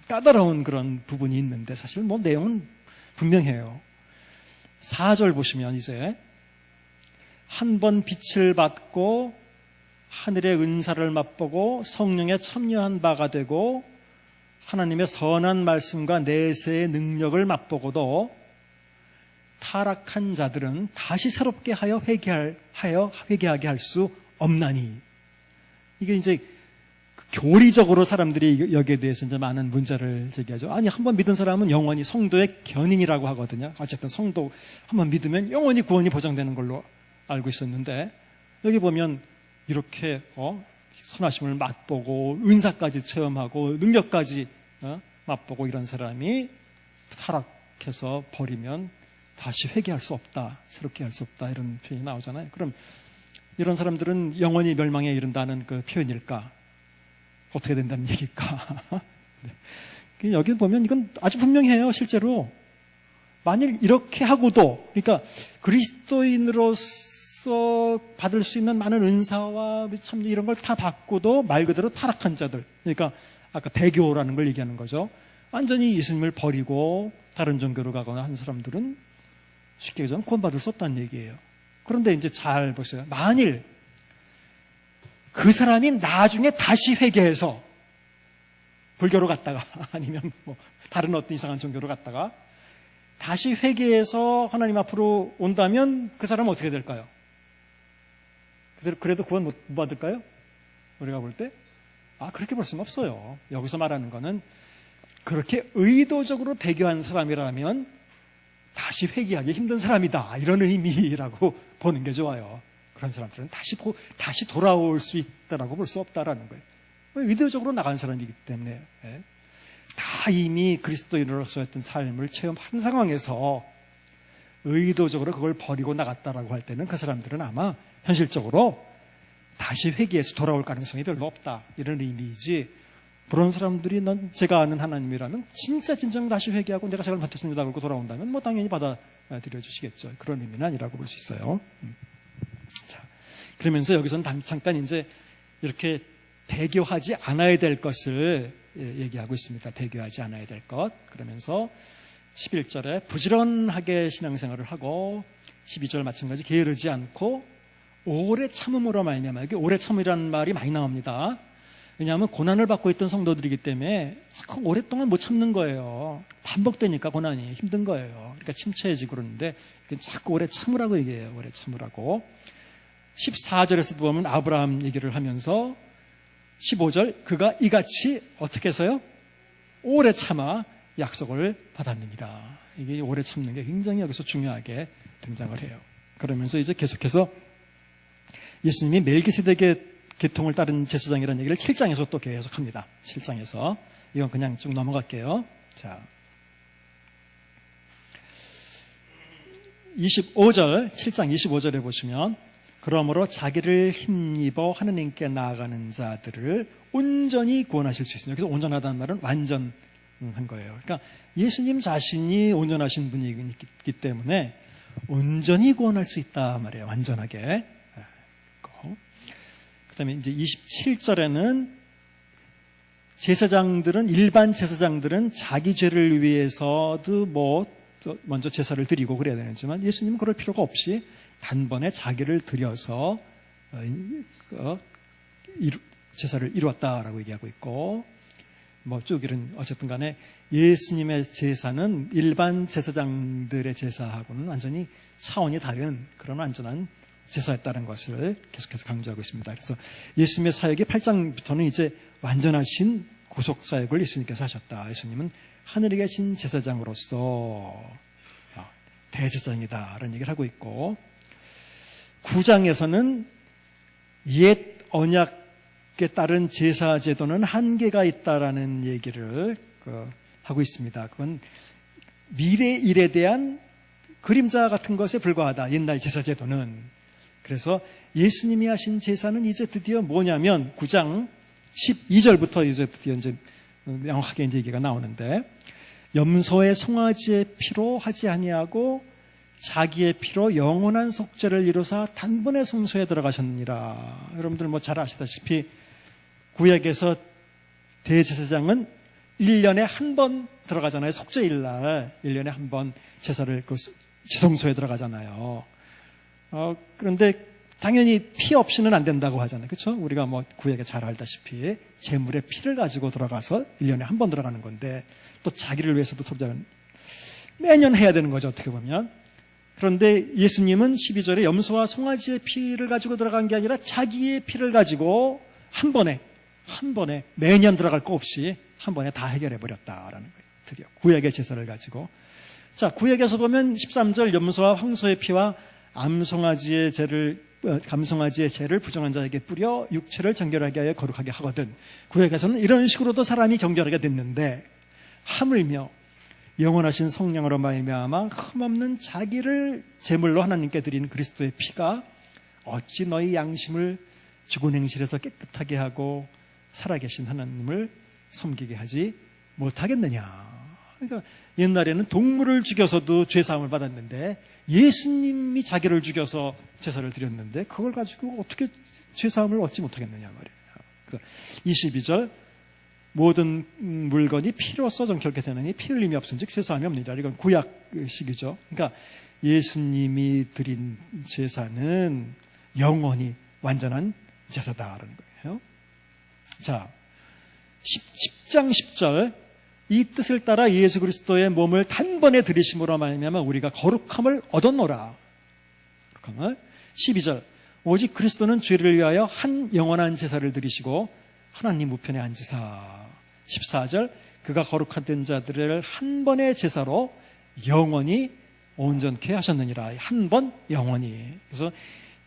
까다로운 그런 부분이 있는데 사실 내용은 분명해요. 4절 보시면 이제 한 번 빛을 받고 하늘의 은사를 맛보고 성령에 참여한 바가 되고 하나님의 선한 말씀과 내세의 능력을 맛보고도 타락한 자들은 다시 새롭게 하여 회개하게 할 수 없나니. 이게 이제 교리적으로 사람들이 여기에 대해서 이제 많은 문제를 제기하죠. 아니, 한번 믿은 사람은 영원히 성도의 견인이라고 하거든요. 어쨌든 성도 한번 믿으면 영원히 구원이 보장되는 걸로 알고 있었는데 여기 보면 이렇게 선하심을 맛보고 은사까지 체험하고 능력까지 맛보고 이런 사람이 타락해서 버리면 다시 회개할 수 없다, 새롭게 할 수 없다 이런 표현이 나오잖아요. 그럼 이런 사람들은 영원히 멸망에 이른다는 그 표현일까? 어떻게 된다는 얘기일까? 네. 여기 보면 이건 아주 분명해요. 실제로 만일 이렇게 하고도 그러니까 그리스도인으로서 받을 수 있는 많은 은사와 참 이런 걸 다 받고도 말 그대로 타락한 자들, 그러니까 아까 배교라는 걸 얘기하는 거죠. 완전히 예수님을 버리고 다른 종교로 가거나 한 사람들은 쉽게 얘기하면 구원받을 수 없다는 얘기예요. 그런데 이제 잘 보세요. 만일 그 사람이 나중에 다시 회개해서 불교로 갔다가 아니면 다른 어떤 이상한 종교로 갔다가 다시 회개해서 하나님 앞으로 온다면 그 사람은 어떻게 될까요? 그래도 구원 못 받을까요? 우리가 볼 때? 그렇게 볼 수는 없어요. 여기서 말하는 거는 그렇게 의도적으로 배교한 사람이라면 다시 회개하기 힘든 사람이다. 이런 의미라고 보는 게 좋아요. 그런 사람들은 다시 돌아올 수 있다라고 볼 수 없다라는 거예요. 의도적으로 나간 사람이기 때문에 다 이미 그리스도인으로서 했던 삶을 체험한 상황에서 의도적으로 그걸 버리고 나갔다라고 할 때는 그 사람들은 아마 현실적으로 다시 회개해서 돌아올 가능성이 별로 없다. 이런 의미이지. 그런 사람들이 제가 아는 하나님이라면 진짜 진정 다시 회개하고 내가 잘못했습니다 그러고 돌아온다면 당연히 받아들여 주시겠죠. 그런 의미는 아니라고 볼 수 있어요. 자, 그러면서 여기서는 잠깐 이제 이렇게 배교하지 않아야 될 것을 얘기하고 있습니다. 배교하지 않아야 될 것. 그러면서 11절에 부지런하게 신앙생활을 하고 12절 마찬가지 게으르지 않고 오래 참음으로 말미암아. 여기 오래 참으라는 말이 많이 나옵니다. 왜냐하면 고난을 받고 있던 성도들이기 때문에 자꾸 오랫동안 못 참는 거예요. 반복되니까 고난이 힘든 거예요. 그러니까 침체해지고 그러는데 자꾸 오래 참으라고 얘기해요. 오래 참으라고. 14절에서도 보면 아브라함 얘기를 하면서 15절 그가 이같이 어떻게 해서요? 오래 참아 약속을 받았느니라. 이게 오래 참는 게 굉장히 여기서 중요하게 등장을 해요. 그러면서 이제 계속해서 예수님이 멜기세덱의 계통을 따른 제사장이라는 얘기를 7장에서 또 계속합니다. 7장에서. 이건 그냥 쭉 넘어갈게요. 자, 25절, 7장 25절에 보시면 그러므로 자기를 힘입어 하느님께 나아가는 자들을 온전히 구원하실 수 있습니다. 그래서 온전하다는 말은 완전한 거예요. 그러니까 예수님 자신이 온전하신 분이기 때문에 온전히 구원할 수 있다 말이에요. 완전하게. 그 다음에 이제 27절에는 제사장들은, 일반 제사장들은 자기 죄를 위해서도 먼저 제사를 드리고 그래야 되지만 예수님은 그럴 필요가 없이 단번에 자기를 드려서 제사를 이루었다라고 얘기하고 있고, 쭉 이런, 어쨌든 간에 예수님의 제사는 일반 제사장들의 제사하고는 완전히 차원이 다른 그런 완전한 제사였다는 것을 계속해서 강조하고 있습니다. 그래서 예수님의 사역이 8장부터는 이제 완전하신 구속사역을 예수님께서 하셨다. 예수님은 하늘에 계신 제사장으로서 대제사장이다 라는 얘기를 하고 있고, 9장에서는 옛 언약에 따른 제사 제도는 한계가 있다라는 얘기를 하고 있습니다. 그건 미래 일에 대한 그림자 같은 것에 불과하다. 옛날 제사 제도는. 그래서 예수님이 하신 제사는 이제 드디어 뭐냐면 9장 12절부터 이제 드디어 이제 명확하게 이제 얘기가 나오는데, 염소의 송아지의 피로 하지 아니하고 자기의 피로 영원한 속죄를 이루사 단번에 성소에 들어가셨느니라. 여러분들 잘 아시다시피 구약에서 대제사장은 1년에 한 번 들어가잖아요. 속죄일 날 1년에 한 번 제사를 지성소에 들어가잖아요. 그런데 당연히 피 없이는 안 된다고 하잖아요. 그렇죠? 우리가 구약에 잘 알다시피 제물의 피를 가지고 들어가서 1년에 한 번 들어가는 건데, 또 자기를 위해서도 속죄는 매년 해야 되는 거죠. 어떻게 보면. 그런데 예수님은 12절에 염소와 송아지의 피를 가지고 들어간 게 아니라 자기의 피를 가지고 한 번에 매년 들어갈 거 없이 한 번에 다 해결해 버렸다라는 거예요. 드디어 구약의 제사를 가지고. 자, 구약에서 보면 13절 염소와 황소의 피와 감송아지의 죄를 부정한 자에게 뿌려 육체를 정결하게 하여 거룩하게 하거든. 구약에서는 이런 식으로도 사람이 정결하게 됐는데, 하물며 영원하신 성령으로 말미암아 흠없는 자기를 제물로 하나님께 드린 그리스도의 피가 어찌 너희 양심을 죽은 행실에서 깨끗하게 하고 살아계신 하나님을 섬기게 하지 못하겠느냐. 그러니까 옛날에는 동물을 죽여서도 죄사함을 받았는데 예수님이 자기를 죽여서 제사를 드렸는데 그걸 가지고 어떻게 죄사함을 얻지 못하겠느냐 말이에요. 22절 모든 물건이 피로써 정결케 되느니 피 흘림이 없은즉 제사함이 없느니라. 이건 구약식이죠. 그러니까 예수님이 드린 제사는 영원히 완전한 제사다라는 거예요. 자, 10장 10절 이 뜻을 따라 예수 그리스도의 몸을 단번에 들이심으로 말미암아 우리가 거룩함을 얻었노라. 거룩함을. 12절 오직 그리스도는 죄를 위하여 한 영원한 제사를 드리시고 하나님 우편에 앉으사. 14절 그가 거룩한 된 자들을 한 번의 제사로 영원히 온전케 하셨느니라. 한 번 영원히. 그래서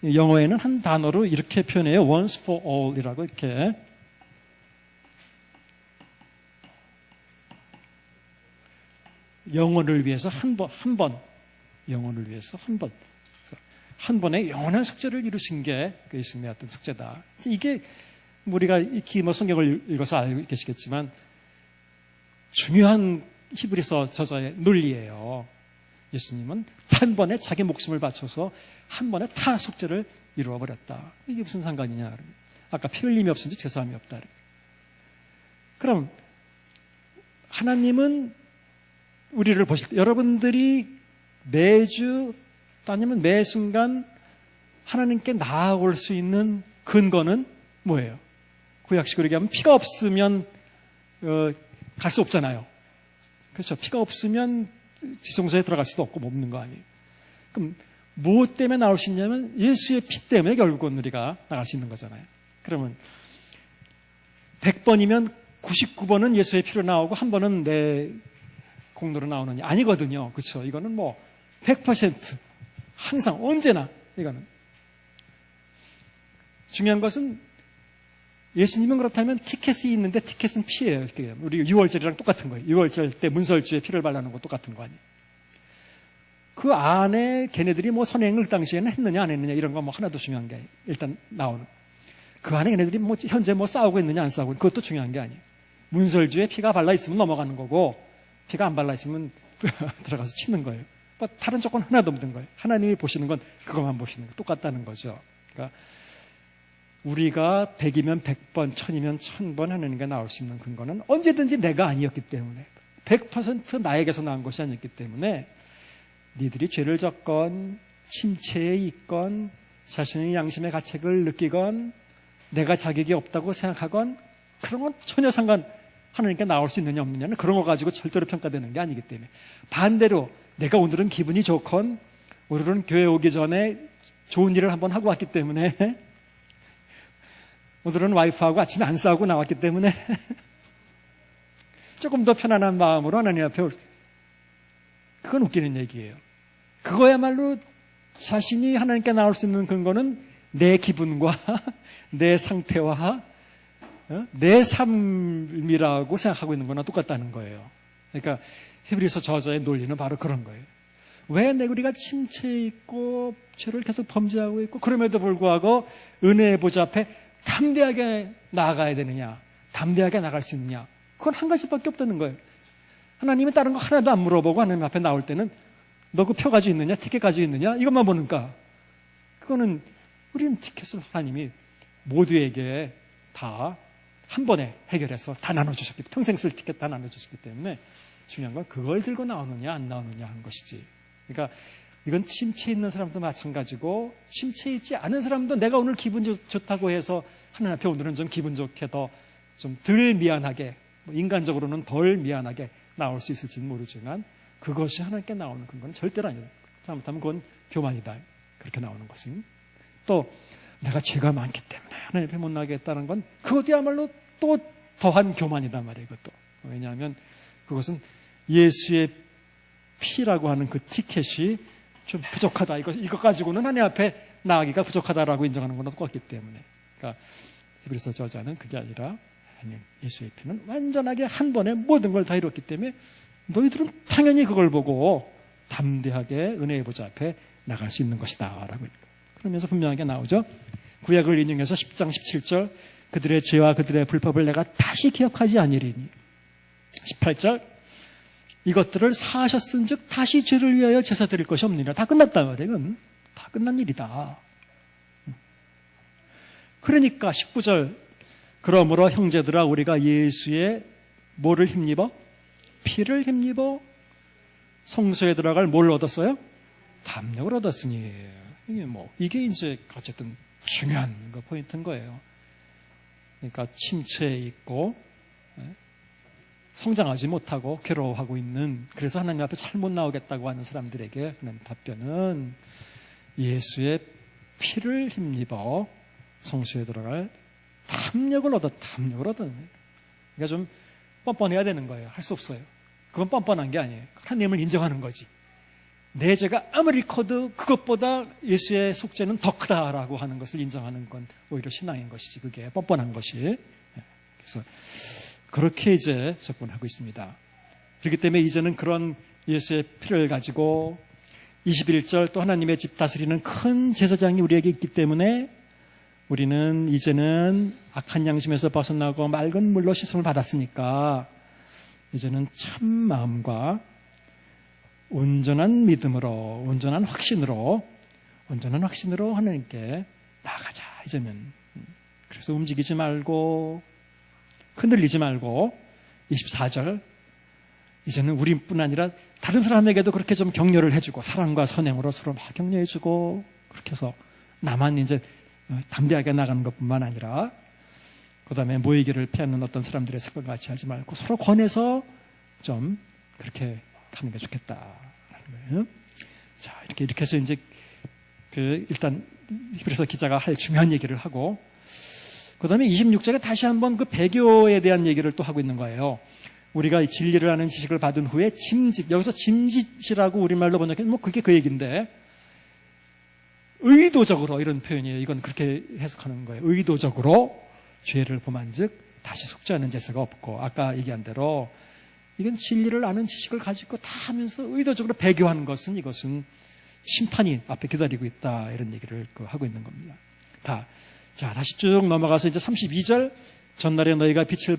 영어에는 한 단어로 이렇게 표현해요. once for all 이라고 이렇게. 영원을 위해서 한 번. 영원을 위해서 한 번. 한 번에 영원한 속죄를 이루신 게 예수님의 어떤 속죄다. 이게 우리가 익히 성경을 읽어서 알고 계시겠지만 중요한 히브리서 저자의 논리예요. 예수님은 한 번에 자기 목숨을 바쳐서 한 번에 다 속죄를 이루어버렸다. 이게 무슨 상관이냐. 아까 피 흘림이 없은지 제사함이 없다. 그럼 하나님은 우리를 보실 때 여러분들이 매주 아니면 매 순간 하나님께 나아올 수 있는 근거는 뭐예요? 구약식으로 얘기하면 피가 없으면 갈 수 없잖아요. 그렇죠? 피가 없으면 지성소에 들어갈 수도 없고 없는 거 아니에요. 그럼 무엇 때문에 나올 수 있냐면 예수의 피 때문에 결국은 우리가 나갈 수 있는 거잖아요. 그러면 100번이면 99번은 예수의 피로 나오고 한 번은 내 공로로 나오느냐? 아니거든요. 그렇죠? 이거는 100% 항상 언제나 이거는 중요한 것은 예수님은 그렇다면 티켓이 있는데 티켓은 피예요. 우리 6월절이랑 똑같은 거예요. 6월절 때 문설주에 피를 발라놓은 거 똑같은 거 아니에요. 그 안에 걔네들이 뭐 선행을 그 당시에는 했느냐 안 했느냐 이런 거 뭐 하나도 중요한 게 아니에요. 일단 나오는. 그 안에 걔네들이 뭐 현재 뭐 싸우고 있느냐 안 싸우고 그것도 중요한 게 아니에요. 문설주에 피가 발라 있으면 넘어가는 거고 피가 안 발라 있으면 들어가서 치는 거예요. 다른 조건 하나도 없는 거예요. 하나님이 보시는 건 그것만 보시는 거 똑같다는 거죠. 그러니까 우리가 100이면 100번, 1000이면 1000번 하나님께 나올 수 있는 근거는 언제든지 내가 아니었기 때문에 100% 나에게서 나온 것이 아니었기 때문에 니들이 죄를 졌건 침체에 있건 자신의 양심의 가책을 느끼건 내가 자격이 없다고 생각하건 그런 건 전혀 상관 하나님께 나올 수 있느냐 없느냐는 그런 거 가지고 절대로 평가되는 게 아니기 때문에 반대로 내가 오늘은 기분이 좋건 오늘은 교회 오기 전에 좋은 일을 한번 하고 왔기 때문에 오늘은 와이프하고 아침에 안 싸우고 나왔기 때문에 조금 더 편안한 마음으로 하나님 앞에 그건 웃기는 얘기예요. 그거야말로 자신이 하나님께 나올 수 있는 근거는 내 기분과 내 상태와 내 삶이라고 생각하고 있는 거나 똑같다는 거예요. 그러니까 히브리서 저자의 논리는 바로 그런 거예요. 왜 우리가 침체에 있고 죄를 계속 범죄하고 있고 그럼에도 불구하고 은혜의 보좌 앞에 담대하게 나아가야 되느냐, 담대하게 나갈 수 있느냐, 그건 한 가지밖에 없다는 거예요. 하나님이 다른 거 하나도 안 물어보고 하나님 앞에 나올 때는 너 그 표 가지고 있느냐, 티켓 가지고 있느냐 이것만 보니까 그거는 우리는 티켓을 하나님이 모두에게 다 한 번에 해결해서 다 나눠주셨기 때문에 평생 쓸 티켓 다 나눠주셨기 때문에 중요한 건 그걸 들고 나오느냐 안 나오느냐 하는 것이지. 그러니까 이건 침체에 있는 사람도 마찬가지고 침체에 있지 않은 사람도 내가 오늘 기분 좋다고 해서 하나님 앞에 오늘은 좀 기분 좋게 더 좀 덜 미안하게 인간적으로는 덜 미안하게 나올 수 있을지는 모르지만 그것이 하나님께 나오는 그건 절대로 아니에요. 잘못하면 그건 교만이다. 그렇게 나오는 것은. 또 내가 죄가 많기 때문에 하나님 앞에 못 나가겠다는 건 그것이야말로 또 더한 교만이단 말이에요. 이것도. 왜냐하면 그것은 예수의 피라고 하는 그 티켓이 좀 부족하다. 이거 가지고는 하나님 앞에 나가기가 부족하다라고 인정하는 거나 똑같기 때문에. 그러니까 히브리서 저자는 그게 아니라 예수의 피는 완전하게 한 번에 모든 걸 다 이뤘기 때문에 너희들은 당연히 그걸 보고 담대하게 은혜의 보좌 앞에 나갈 수 있는 것이다 라고 그러면서 분명하게 나오죠. 구약을 인용해서 10장 17절 그들의 죄와 그들의 불법을 내가 다시 기억하지 아니리니 18절 이것들을 사하셨은 즉 다시 죄를 위하여 제사 드릴 것이 없느니라. 다 끝났단 말이에요. 이건 다 끝난 일이다. 그러니까 19절 그러므로 형제들아 우리가 예수의 뭐를 힘입어? 피를 힘입어 성소에 들어갈 뭘 얻었어요? 담력을 얻었으니 이게 이제 어쨌든 중요한 거 포인트인 거예요. 그러니까 침체에 있고 성장하지 못하고 괴로워하고 있는 그래서 하나님 앞에 잘 못 나오겠다고 하는 사람들에게 하는 답변은 예수의 피를 힘입어 성소에 들어갈 담력을 얻었. 그러니까 좀 뻔뻔해야 되는 거예요. 할 수 없어요. 그건 뻔뻔한 게 아니에요. 하나님을 인정하는 거지. 내 죄가 아무리 커도 그것보다 예수의 속죄는 더 크다라고 하는 것을 인정하는 건 오히려 신앙인 것이지. 그게 뻔뻔한 것이. 그래서 그렇게 이제 접근하고 있습니다. 그렇기 때문에 이제는 그런 예수의 피를 가지고 21절 또 하나님의 집 다스리는 큰 제사장이 우리에게 있기 때문에 우리는 이제는 악한 양심에서 벗어나고 맑은 물로 씻음을 받았으니까 이제는 참 마음과 온전한 믿음으로 온전한 확신으로 하나님께 나아가자. 이제는 그래서 움직이지 말고 흔들리지 말고 24절 이제는 우리뿐 아니라 다른 사람에게도 그렇게 좀 격려를 해주고 사랑과 선행으로 서로 막 격려해주고 그렇게 해서 나만 이제 담대하게 나가는 것뿐만 아니라 그 다음에 모이기를 피하는 어떤 사람들의 습관 같이 하지 말고 서로 권해서 좀 그렇게 하는 게 좋겠다라는 거예요. 자, 이렇게 해서 이제 일단 히브리서 기자가 할 중요한 얘기를 하고 그 다음에 26절에 다시 한번 그 배교에 대한 얘기를 또 하고 있는 거예요. 우리가 진리를 아는 지식을 받은 후에 짐짓, 여기서 짐짓이라고 우리말로 번역하면 그게 그 얘기인데 의도적으로 이런 표현이에요. 이건 그렇게 해석하는 거예요. 의도적으로 죄를 범한즉 다시 속죄하는 제사가 없고, 아까 얘기한 대로 이건 진리를 아는 지식을 가지고 다 하면서 의도적으로 배교하는 것은, 이것은 심판이 앞에 기다리고 있다, 이런 얘기를 하고 있는 겁니다. 자, 다시 쭉 넘어가서 이제 32절, 전날에 너희가 빛을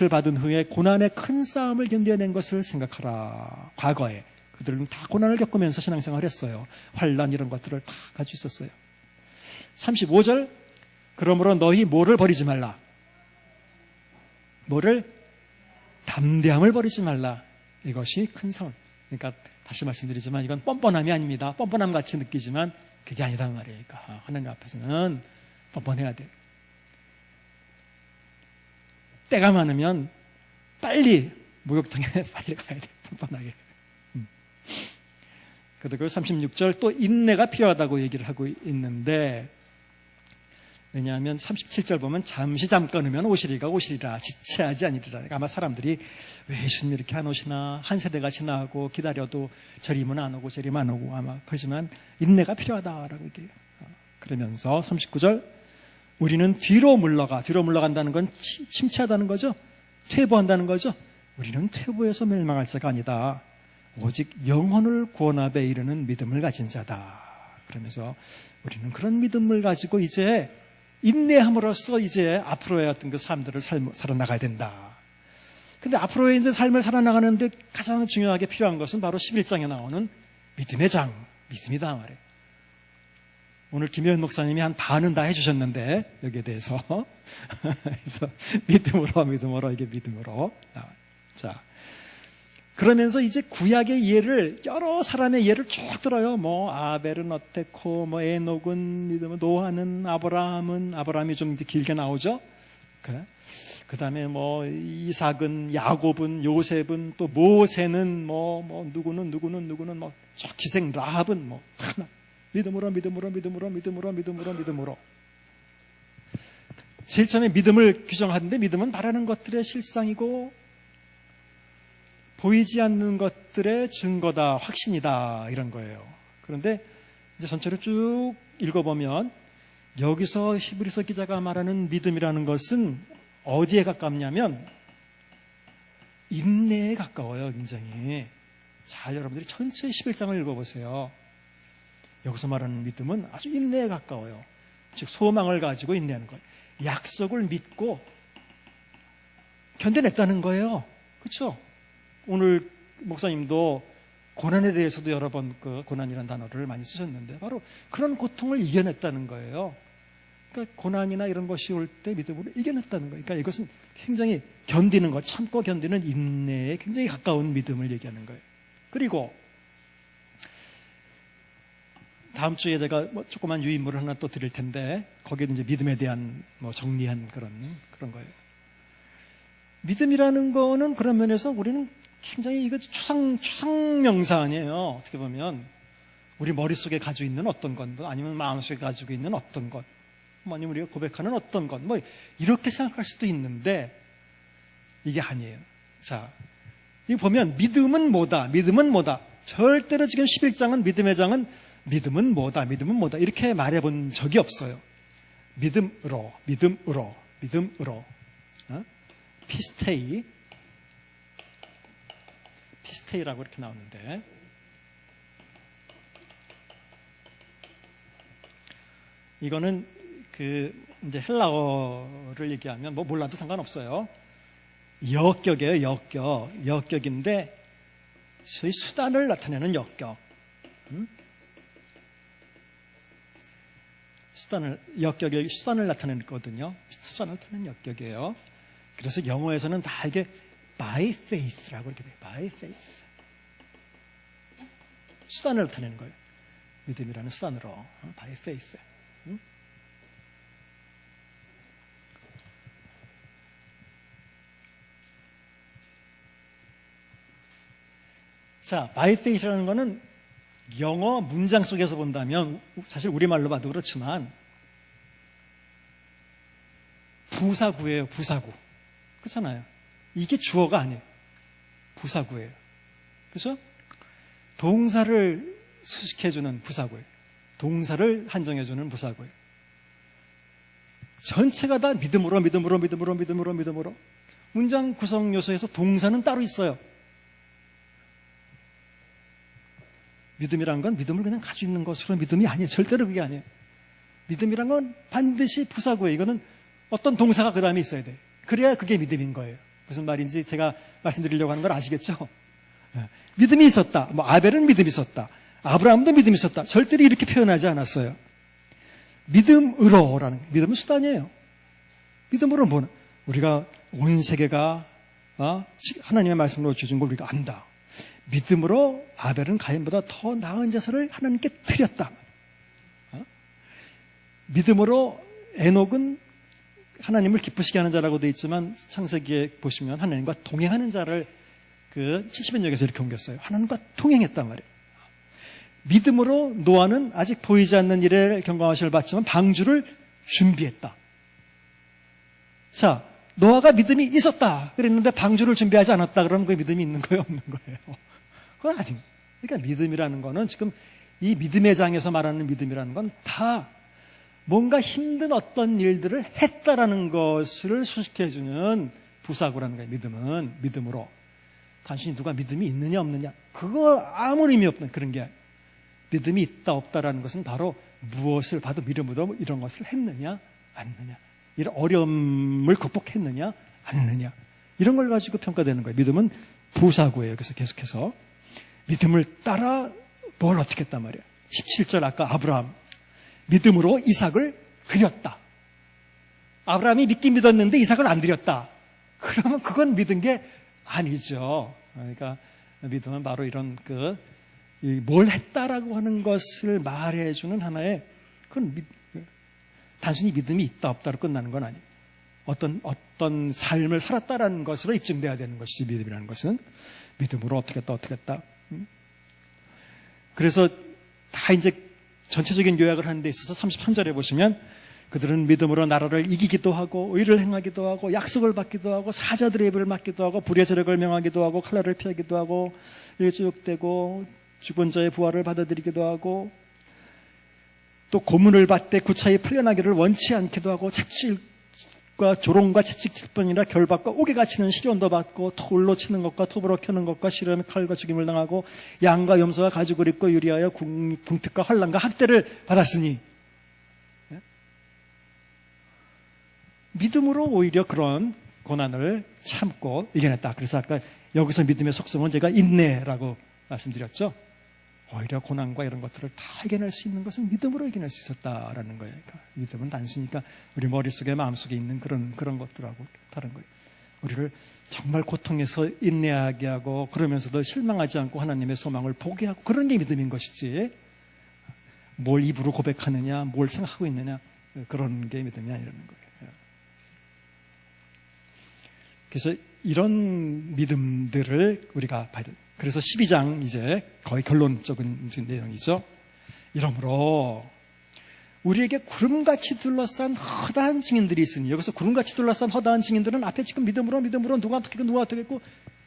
받은 후에 고난의 큰 싸움을 견뎌낸 것을 생각하라. 과거에 그들은 다 고난을 겪으면서 신앙생활을 했어요. 환난 이런 것들을 다 가지고 있었어요. 35절, 그러므로 너희 뭐를 버리지 말라. 뭐를? 담대함을 버리지 말라. 이것이 큰 싸움. 그러니까 다시 말씀드리지만 이건 뻔뻔함이 아닙니다. 뻔뻔함 같이 느끼지만 그게 아니다 말이에요. 그러니까 하나님 앞에서는 뻔뻔해야 돼요. 때가 많으면 빨리 목욕탕에 빨리 가야 돼요. 뻔뻔하게. 그리고 36절 또 인내가 필요하다고 얘기를 하고 있는데, 왜냐하면 37절 보면 잠시 잠깐이면 오시리가 오시리라 지체하지 아니리라. 아마 사람들이 왜 예수님 이렇게 안 오시나, 한 세대가 지나고 기다려도 저리면 안 오고 저리면 안 오고, 아마 그렇지만 인내가 필요하다라고 얘기해요. 그러면서 39절 우리는 뒤로 물러간다는 건 침체하다는 거죠. 퇴보한다는 거죠. 우리는 퇴보해서 멸망할 자가 아니다. 오직 영혼을 구원하에 이르는 믿음을 가진 자다. 그러면서 우리는 그런 믿음을 가지고 이제 인내함으로써 이제 앞으로의 어떤 그 삶들을 살아나가야 된다. 근데 앞으로의 이제 삶을 살아나가는데 가장 중요하게 필요한 것은 바로 11장에 나오는 믿음의 장, 믿음이다 말이에요. 오늘 김효연 목사님이 한 반은 다 해주셨는데, 여기에 대해서. 그래서 믿음으로, 이게 믿음으로. 자. 그러면서 이제 구약의 예를, 여러 사람의 예를 쭉 들어요. 뭐, 아벨은 어땠고, 뭐, 에녹은, 노아는, 아브라함이 좀 길게 나오죠. 그 다음에 뭐, 이삭은, 야곱은, 요셉은, 또 모세는, 누구는, 뭐, 저 기생 라합은, 뭐, 하나. 믿음으로. 제일 처음에 믿음을 규정하는데, 믿음은 바라는 것들의 실상이고, 보이지 않는 것들의 증거다, 확신이다, 이런 거예요. 그런데 이제 전체를 쭉 읽어보면 여기서 히브리서 기자가 말하는 믿음이라는 것은 어디에 가깝냐면 인내에 가까워요, 굉장히. 잘 여러분들이 전체 11장을 읽어보세요. 여기서 말하는 믿음은 아주 인내에 가까워요. 즉 소망을 가지고 인내하는 거예요. 약속을 믿고 견뎌냈다는 거예요. 그렇죠? 오늘 목사님도 고난에 대해서도 여러 번 그 고난이라는 단어를 많이 쓰셨는데 바로 그런 고통을 이겨냈다는 거예요. 그러니까 고난이나 이런 것이 올 때 믿음으로 이겨냈다는 거예요. 그러니까 이것은 굉장히 견디는 것, 참고 견디는 인내에 굉장히 가까운 믿음을 얘기하는 거예요. 그리고 다음 주에 제가 조그만 유인물을 하나 또 드릴 텐데 거기에 이제 믿음에 대한 정리한 그런 거예요. 믿음이라는 거는 그런 면에서 우리는 굉장히 이거 추상명사 아니에요. 어떻게 보면 우리 머릿속에 가지고 있는 어떤 것, 아니면 마음속에 가지고 있는 어떤 것, 아니면 우리가 고백하는 어떤 것, 이렇게 생각할 수도 있는데 이게 아니에요. 자, 이거 보면 믿음은 뭐다. 절대로 지금 11장은 믿음의 장은 믿음은 뭐다 이렇게 말해본 적이 없어요. 믿음으로 피스테이라고 이렇게 나오는데, 이거는 이제 헬라어를 얘기하면 몰라도 상관없어요. 역격이에요, 역격인데 소위 수단을 나타내는 역격. 수단을 나타내는 거거든요. 수단을 나타내는 역격이에요. 그래서 영어에서는 다 이게 by faith라고 이렇게 돼요. by faith. 수단을 나타내는 거예요. 믿음이라는 수단으로. by faith. 자, by faith라는 거는 영어 문장 속에서 본다면 사실 우리말로 봐도 그렇지만 부사구예요. 부사구. 그렇잖아요. 이게 주어가 아니에요. 부사구예요. 그래서 동사를 수식해주는 부사구예요. 동사를 한정해주는 부사구예요. 전체가 다 믿음으로. 문장 구성 요소에서 동사는 따로 있어요. 믿음이란 건 믿음을 그냥 가지고 있는 것으로 믿음이 아니에요. 절대로 그게 아니에요. 믿음이란 건 반드시 부사고예요. 이거는 어떤 동사가 그 다음에 있어야 돼요. 그래야 그게 믿음인 거예요. 무슨 말인지 제가 말씀드리려고 하는 걸 아시겠죠? 믿음이 있었다. 아벨은 믿음이 있었다. 아브라함도 믿음이 있었다. 절대로 이렇게 표현하지 않았어요. 믿음으로라는, 믿음은 수단이에요. 믿음으로 뭐는? 우리가 온 세계가 하나님의 말씀으로 주신 걸 우리가 안다. 믿음으로 아벨은 가인보다 더 나은 제사를 하나님께 드렸다. 믿음으로 에녹은 하나님을 기쁘시게 하는 자라고 되어 있지만 창세기에 보시면 하나님과 동행하는 자를 70인역에서 이렇게 옮겼어요. 하나님과 동행했단 말이에요. 믿음으로 노아는 아직 보이지 않는 일에 경광하심을 받지만 방주를 준비했다. 자, 노아가 믿음이 있었다 그랬는데 방주를 준비하지 않았다 그러면 그 믿음이 있는 거예요, 없는 거예요? 그건 아닙니다. 그러니까 믿음이라는 거는 지금 이 믿음의 장에서 말하는 믿음이라는 건 다 뭔가 힘든 어떤 일들을 했다라는 것을 수식해주는 부사구라는 거예요. 믿음은 믿음으로. 단순히 누가 믿음이 있느냐 없느냐 그거 아무 의미 없는 그런 게 아니에요. 믿음이 있다 없다라는 것은 바로 무엇을 봐도 믿음으로 이런 것을 했느냐 안 했느냐, 이런 어려움을 극복했느냐 안 했느냐, 이런 걸 가지고 평가되는 거예요. 믿음은 부사구예요. 그래서 계속해서 믿음을 따라 뭘 어떻게 했단 말이에요. 17절 아까 아브라함 믿음으로 이삭을 드렸다. 아브라함이 믿긴 믿었는데 이삭을 안 드렸다. 그러면 그건 믿은 게 아니죠. 그러니까 믿음은 바로 이런 뭘 했다라고 하는 것을 말해주는 하나의, 그건 단순히 믿음이 있다 없다로 끝나는 건 아니에요. 어떤 삶을 살았다라는 것으로 입증돼야 되는 것이지, 믿음이라는 것은. 믿음으로 어떻게 했다. 그래서 다 이제 전체적인 요약을 하는 데 있어서 33절에 보시면 그들은 믿음으로 나라를 이기기도 하고 의를 행하기도 하고 약속을 받기도 하고 사자들의 입을 막기도 하고 불의 세력을 명하기도 하고 칼날을 피하기도 하고 일주육되고 죽은 자의 부활을 받아들이기도 하고 또 고문을 받되 구차히 풀려나기를 원치 않기도 하고 채찍과 조롱과 채찍칠 뿐이라 결박과 옥에가 치는 시련도 받고 돌로 치는 것과 톱으로 켜는 것과 시름에 칼과 죽임을 당하고 양과 염소와 가죽을 입고 유리하여 궁핍과 환난과 학대를 받았으니 믿음으로 오히려 그런 고난을 참고 이겨냈다. 그래서 아까 여기서 믿음의 속성은 제가 인내라고 말씀드렸죠. 오히려 고난과 이런 것들을 다 이겨낼 수 있는 것은 믿음으로 이겨낼 수 있었다라는 거예요. 그러니까 믿음은 단순히니까 우리 머릿속에 마음속에 있는 그런 것들하고 다른 거예요. 우리를 정말 고통에서 인내하게 하고 그러면서도 실망하지 않고 하나님의 소망을 보게 하고 그런 게 믿음인 것이지, 뭘 입으로 고백하느냐, 뭘 생각하고 있느냐, 그런 게 믿음이 아니라는 거예요. 그래서 이런 믿음들을 우리가 봐야 돼요. 그래서 12장 이제 거의 결론적인 내용이죠. 이러므로 우리에게 구름같이 둘러싼 허다한 증인들이 있으니, 여기서 구름같이 둘러싼 허다한 증인들은 앞에 지금 믿음으로 누가 어떻게 했고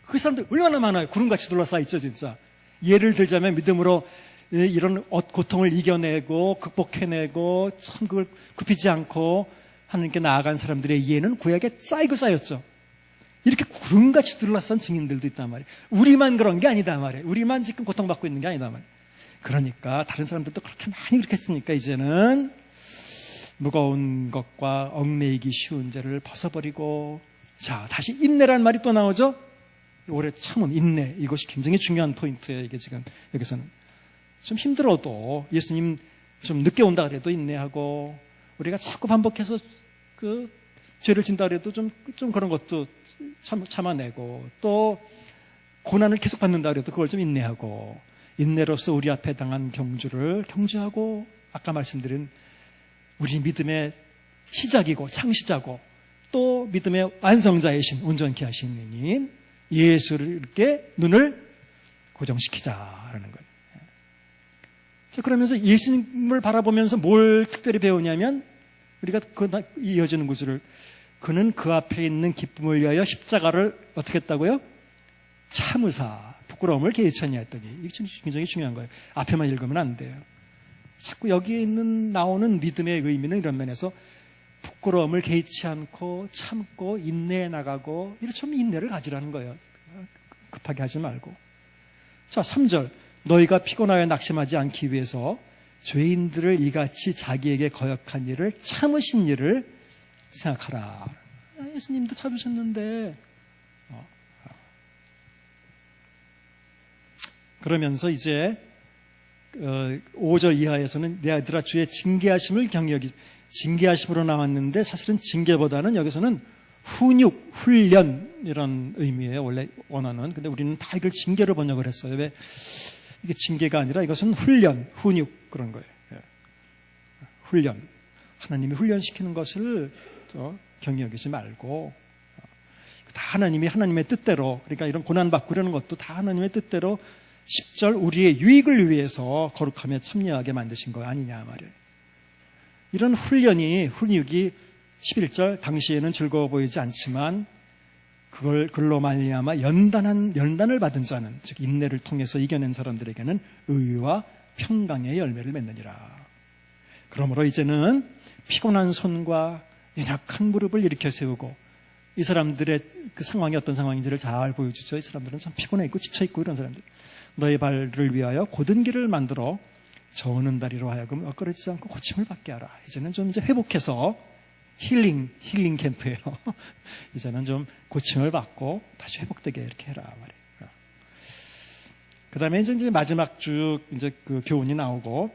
그 사람들 얼마나 많아요. 구름같이 둘러싸 있죠, 진짜. 예를 들자면 믿음으로 이런 고통을 이겨내고 극복해내고 참 그걸 굽히지 않고 하나님께 나아간 사람들의 이해는 구약에 쌓이고 쌓였죠. 이렇게 구름같이 둘러싼 증인들도 있단 말이에요. 우리만 그런 게 아니다 말이에요. 우리만 지금 고통받고 있는 게 아니다 말이에요. 그러니까 다른 사람들도 그렇게 했으니까 이제는 무거운 것과 얽매이기 쉬운 죄를 벗어버리고, 자, 다시 인내란 말이 또 나오죠. 오래 참은 인내, 이것이 굉장히 중요한 포인트예요. 이게 지금 여기서는 좀 힘들어도 예수님 좀 늦게 온다 그래도 인내하고, 우리가 자꾸 반복해서 죄를 진다 그래도 좀 그런 것도 참아내고, 또 고난을 계속 받는다 그래도 그걸 좀 인내하고, 인내로서 우리 앞에 당한 경주를 경주하고, 아까 말씀드린 우리 믿음의 시작이고 창시자고 또 믿음의 완성자이신 온전케 하시는 이인 예수께 눈을 고정시키자라는 거예요. 자, 그러면서 예수님을 바라보면서 뭘 특별히 배우냐면, 우리가 이어지는 구절을, 그는 그 앞에 있는 기쁨을 위하여 십자가를 어떻게 했다고요? 참으사 부끄러움을 개의치 아니하였더니. 이게 굉장히 중요한 거예요. 앞에만 읽으면 안 돼요. 자꾸 여기에 나오는 믿음의 의미는 이런 면에서 부끄러움을 개의치 않고 참고 인내해 나가고 이렇게 좀 인내를 가지라는 거예요. 급하게 하지 말고. 자, 3절. 너희가 피곤하여 낙심하지 않기 위해서 죄인들을 이같이 자기에게 거역한 일을 참으신 일을 생각하라. 예수님도 참으셨는데. 그러면서 이제 5절 이하에서는 내 아들아 주의 징계하심을 경력이 징계하심으로 나왔는데 사실은 징계보다는 여기서는 훈육, 훈련 이런 의미예요. 원래 원어는. 근데 우리는 다 이걸 징계로 번역을 했어요. 왜? 이게 징계가 아니라 이것은 훈련, 훈육 그런 거예요. 훈련. 하나님이 훈련시키는 것을 경히 여기지 말고 다 하나님이 하나님의 뜻대로 그러니까 이런 고난받고 이러는 것도 다 하나님의 뜻대로 10절 우리의 유익을 위해서 거룩하며 참여하게 만드신 거 아니냐 말이에요. 이런 훈육이 11절 당시에는 즐거워 보이지 않지만 그걸로 말미암아 연단을 받은 자는 즉 인내를 통해서 이겨낸 사람들에게는 의와 평강의 열매를 맺느니라. 그러므로 이제는 피곤한 손과 연약한 무릎을 일으켜 세우고 이 사람들의 그 상황이 어떤 상황인지를 잘 보여주죠. 이 사람들은 참 피곤해 있고 지쳐 있고 이런 사람들. 너의 발을 위하여 곧은 길을 만들어 저으는 다리로 하여금 엇그러지지 않고 고침을 받게 하라. 이제는 좀 이제 회복해서 힐링 캠프예요. 이제는 좀 고침을 받고 다시 회복되게 이렇게 해라 말이에요. 그 다음에 이제 마지막 쭉 이제 그 교훈이 나오고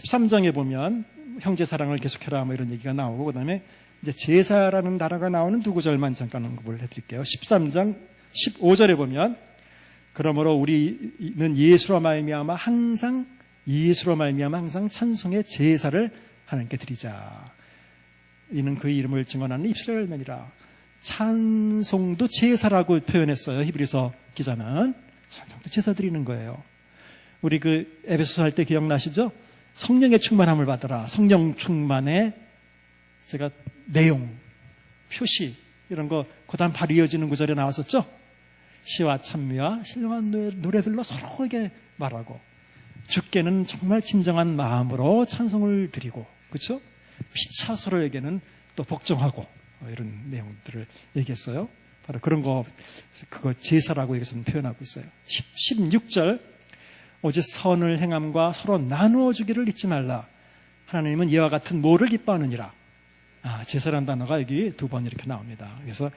13장에 보면 형제 사랑을 계속해라 뭐 이런 얘기가 나오고 그 다음에 이제 제사라는 단어가 나오는 두 구절만 잠깐 언급을 해드릴게요. 13장 15절에 보면 그러므로 우리는 예수로 말미암아 항상 찬송의 제사를 하나님께 드리자. 이는 그 이름을 증언하는 입술의 열매니라. 찬송도 제사라고 표현했어요. 히브리서 기자는 찬송도 제사 드리는 거예요. 우리 그 에베소서 할 때 기억나시죠? 성령의 충만함을 받으라. 성령 충만의 제가 내용, 표시 이런 거 그다음 바로 이어지는 구절에 나왔었죠? 시와 찬미와 신령한 노래들로 서로에게 말하고 주께는 정말 진정한 마음으로 찬송을 드리고 그렇죠? 피차 서로에게는 또 복종하고 이런 내용들을 얘기했어요. 바로 그런 거 그거 제사라고 여기서는 표현하고 있어요. 16절 오직 선을 행함과 서로 나누어 주기를 잊지 말라. 하나님은 이와 같은 모를 기뻐하느니라. 제사라는 단어가 여기 두 번 이렇게 나옵니다. 그래서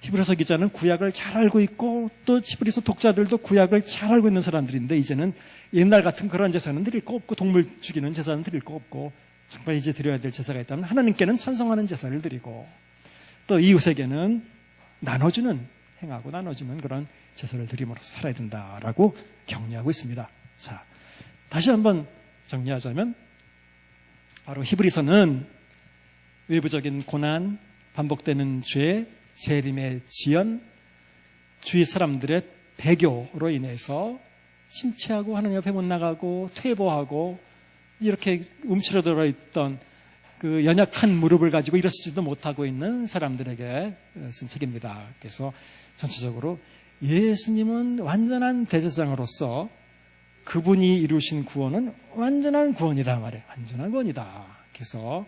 히브리서 기자는 구약을 잘 알고 있고 또 히브리서 독자들도 구약을 잘 알고 있는 사람들인데 이제는 옛날 같은 그런 제사는 드릴 거 없고 동물 죽이는 제사는 드릴 거 없고 정말 이제 드려야 될 제사가 있다면 하나님께는 찬송하는 제사를 드리고 또 이웃에게는 행하고 나눠주는 그런 제사를 드림으로써 살아야 된다라고 격려하고 있습니다. 자, 다시 한번 정리하자면 바로 히브리서는 외부적인 고난, 반복되는 죄, 재림의 지연, 주위 사람들의 배교로 인해서 침체하고 하나님 앞에 못 나가고 퇴보하고 이렇게 움츠러들어 있던 그 연약한 무릎을 가지고 일어서지도 못하고 있는 사람들에게 쓴 책입니다. 그래서 전체적으로 예수님은 완전한 대제사장으로서 그분이 이루신 구원은 완전한 구원이다 말이에요. 완전한 구원이다. 그래서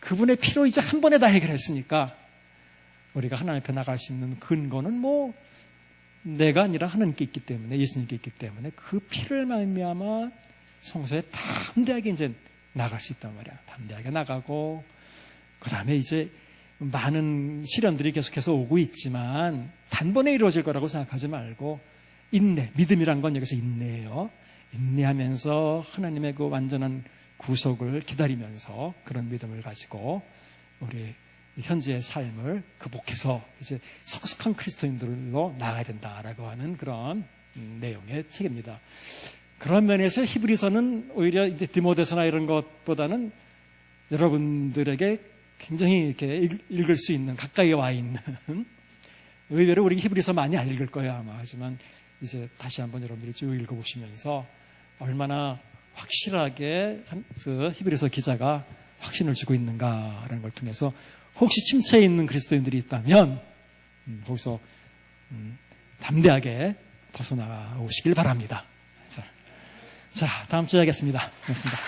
그분의 피로 이제 한 번에 다 해결했으니까 우리가 하나님 앞에 나갈 수 있는 근거는 뭐 내가 아니라 하나님께 있기 때문에 예수님께 있기 때문에 그 피를 말미암아 성소에 담대하게 이제 나갈 수 있단 말이야. 담대하게 나가고 그 다음에 이제 많은 시련들이 계속해서 오고 있지만 단번에 이루어질 거라고 생각하지 말고 인내, 믿음이란 건 여기서 인내예요. 인내하면서 하나님의 그 완전한 구속을 기다리면서 그런 믿음을 가지고 우리 현재의 삶을 극복해서 이제 성숙한 그리스도인들로 나아가야 된다라고 하는 그런 내용의 책입니다. 그런 면에서 히브리서는 오히려 이제 디모데서나 이런 것보다는 여러분들에게 굉장히 이렇게 읽을 수 있는 가까이에 와 있는 의외로 우리 히브리서 많이 안 읽을 거예요 아마. 하지만 이제 다시 한번 여러분들이 쭉 읽어보시면서 얼마나 확실하게 그 히브리서 기자가 확신을 주고 있는가라는 걸 통해서 혹시 침체에 있는 그리스도인들이 있다면 거기서 담대하게 벗어나오시길 바랍니다. 자, 다음 주에 하겠습니다. 고맙습니다.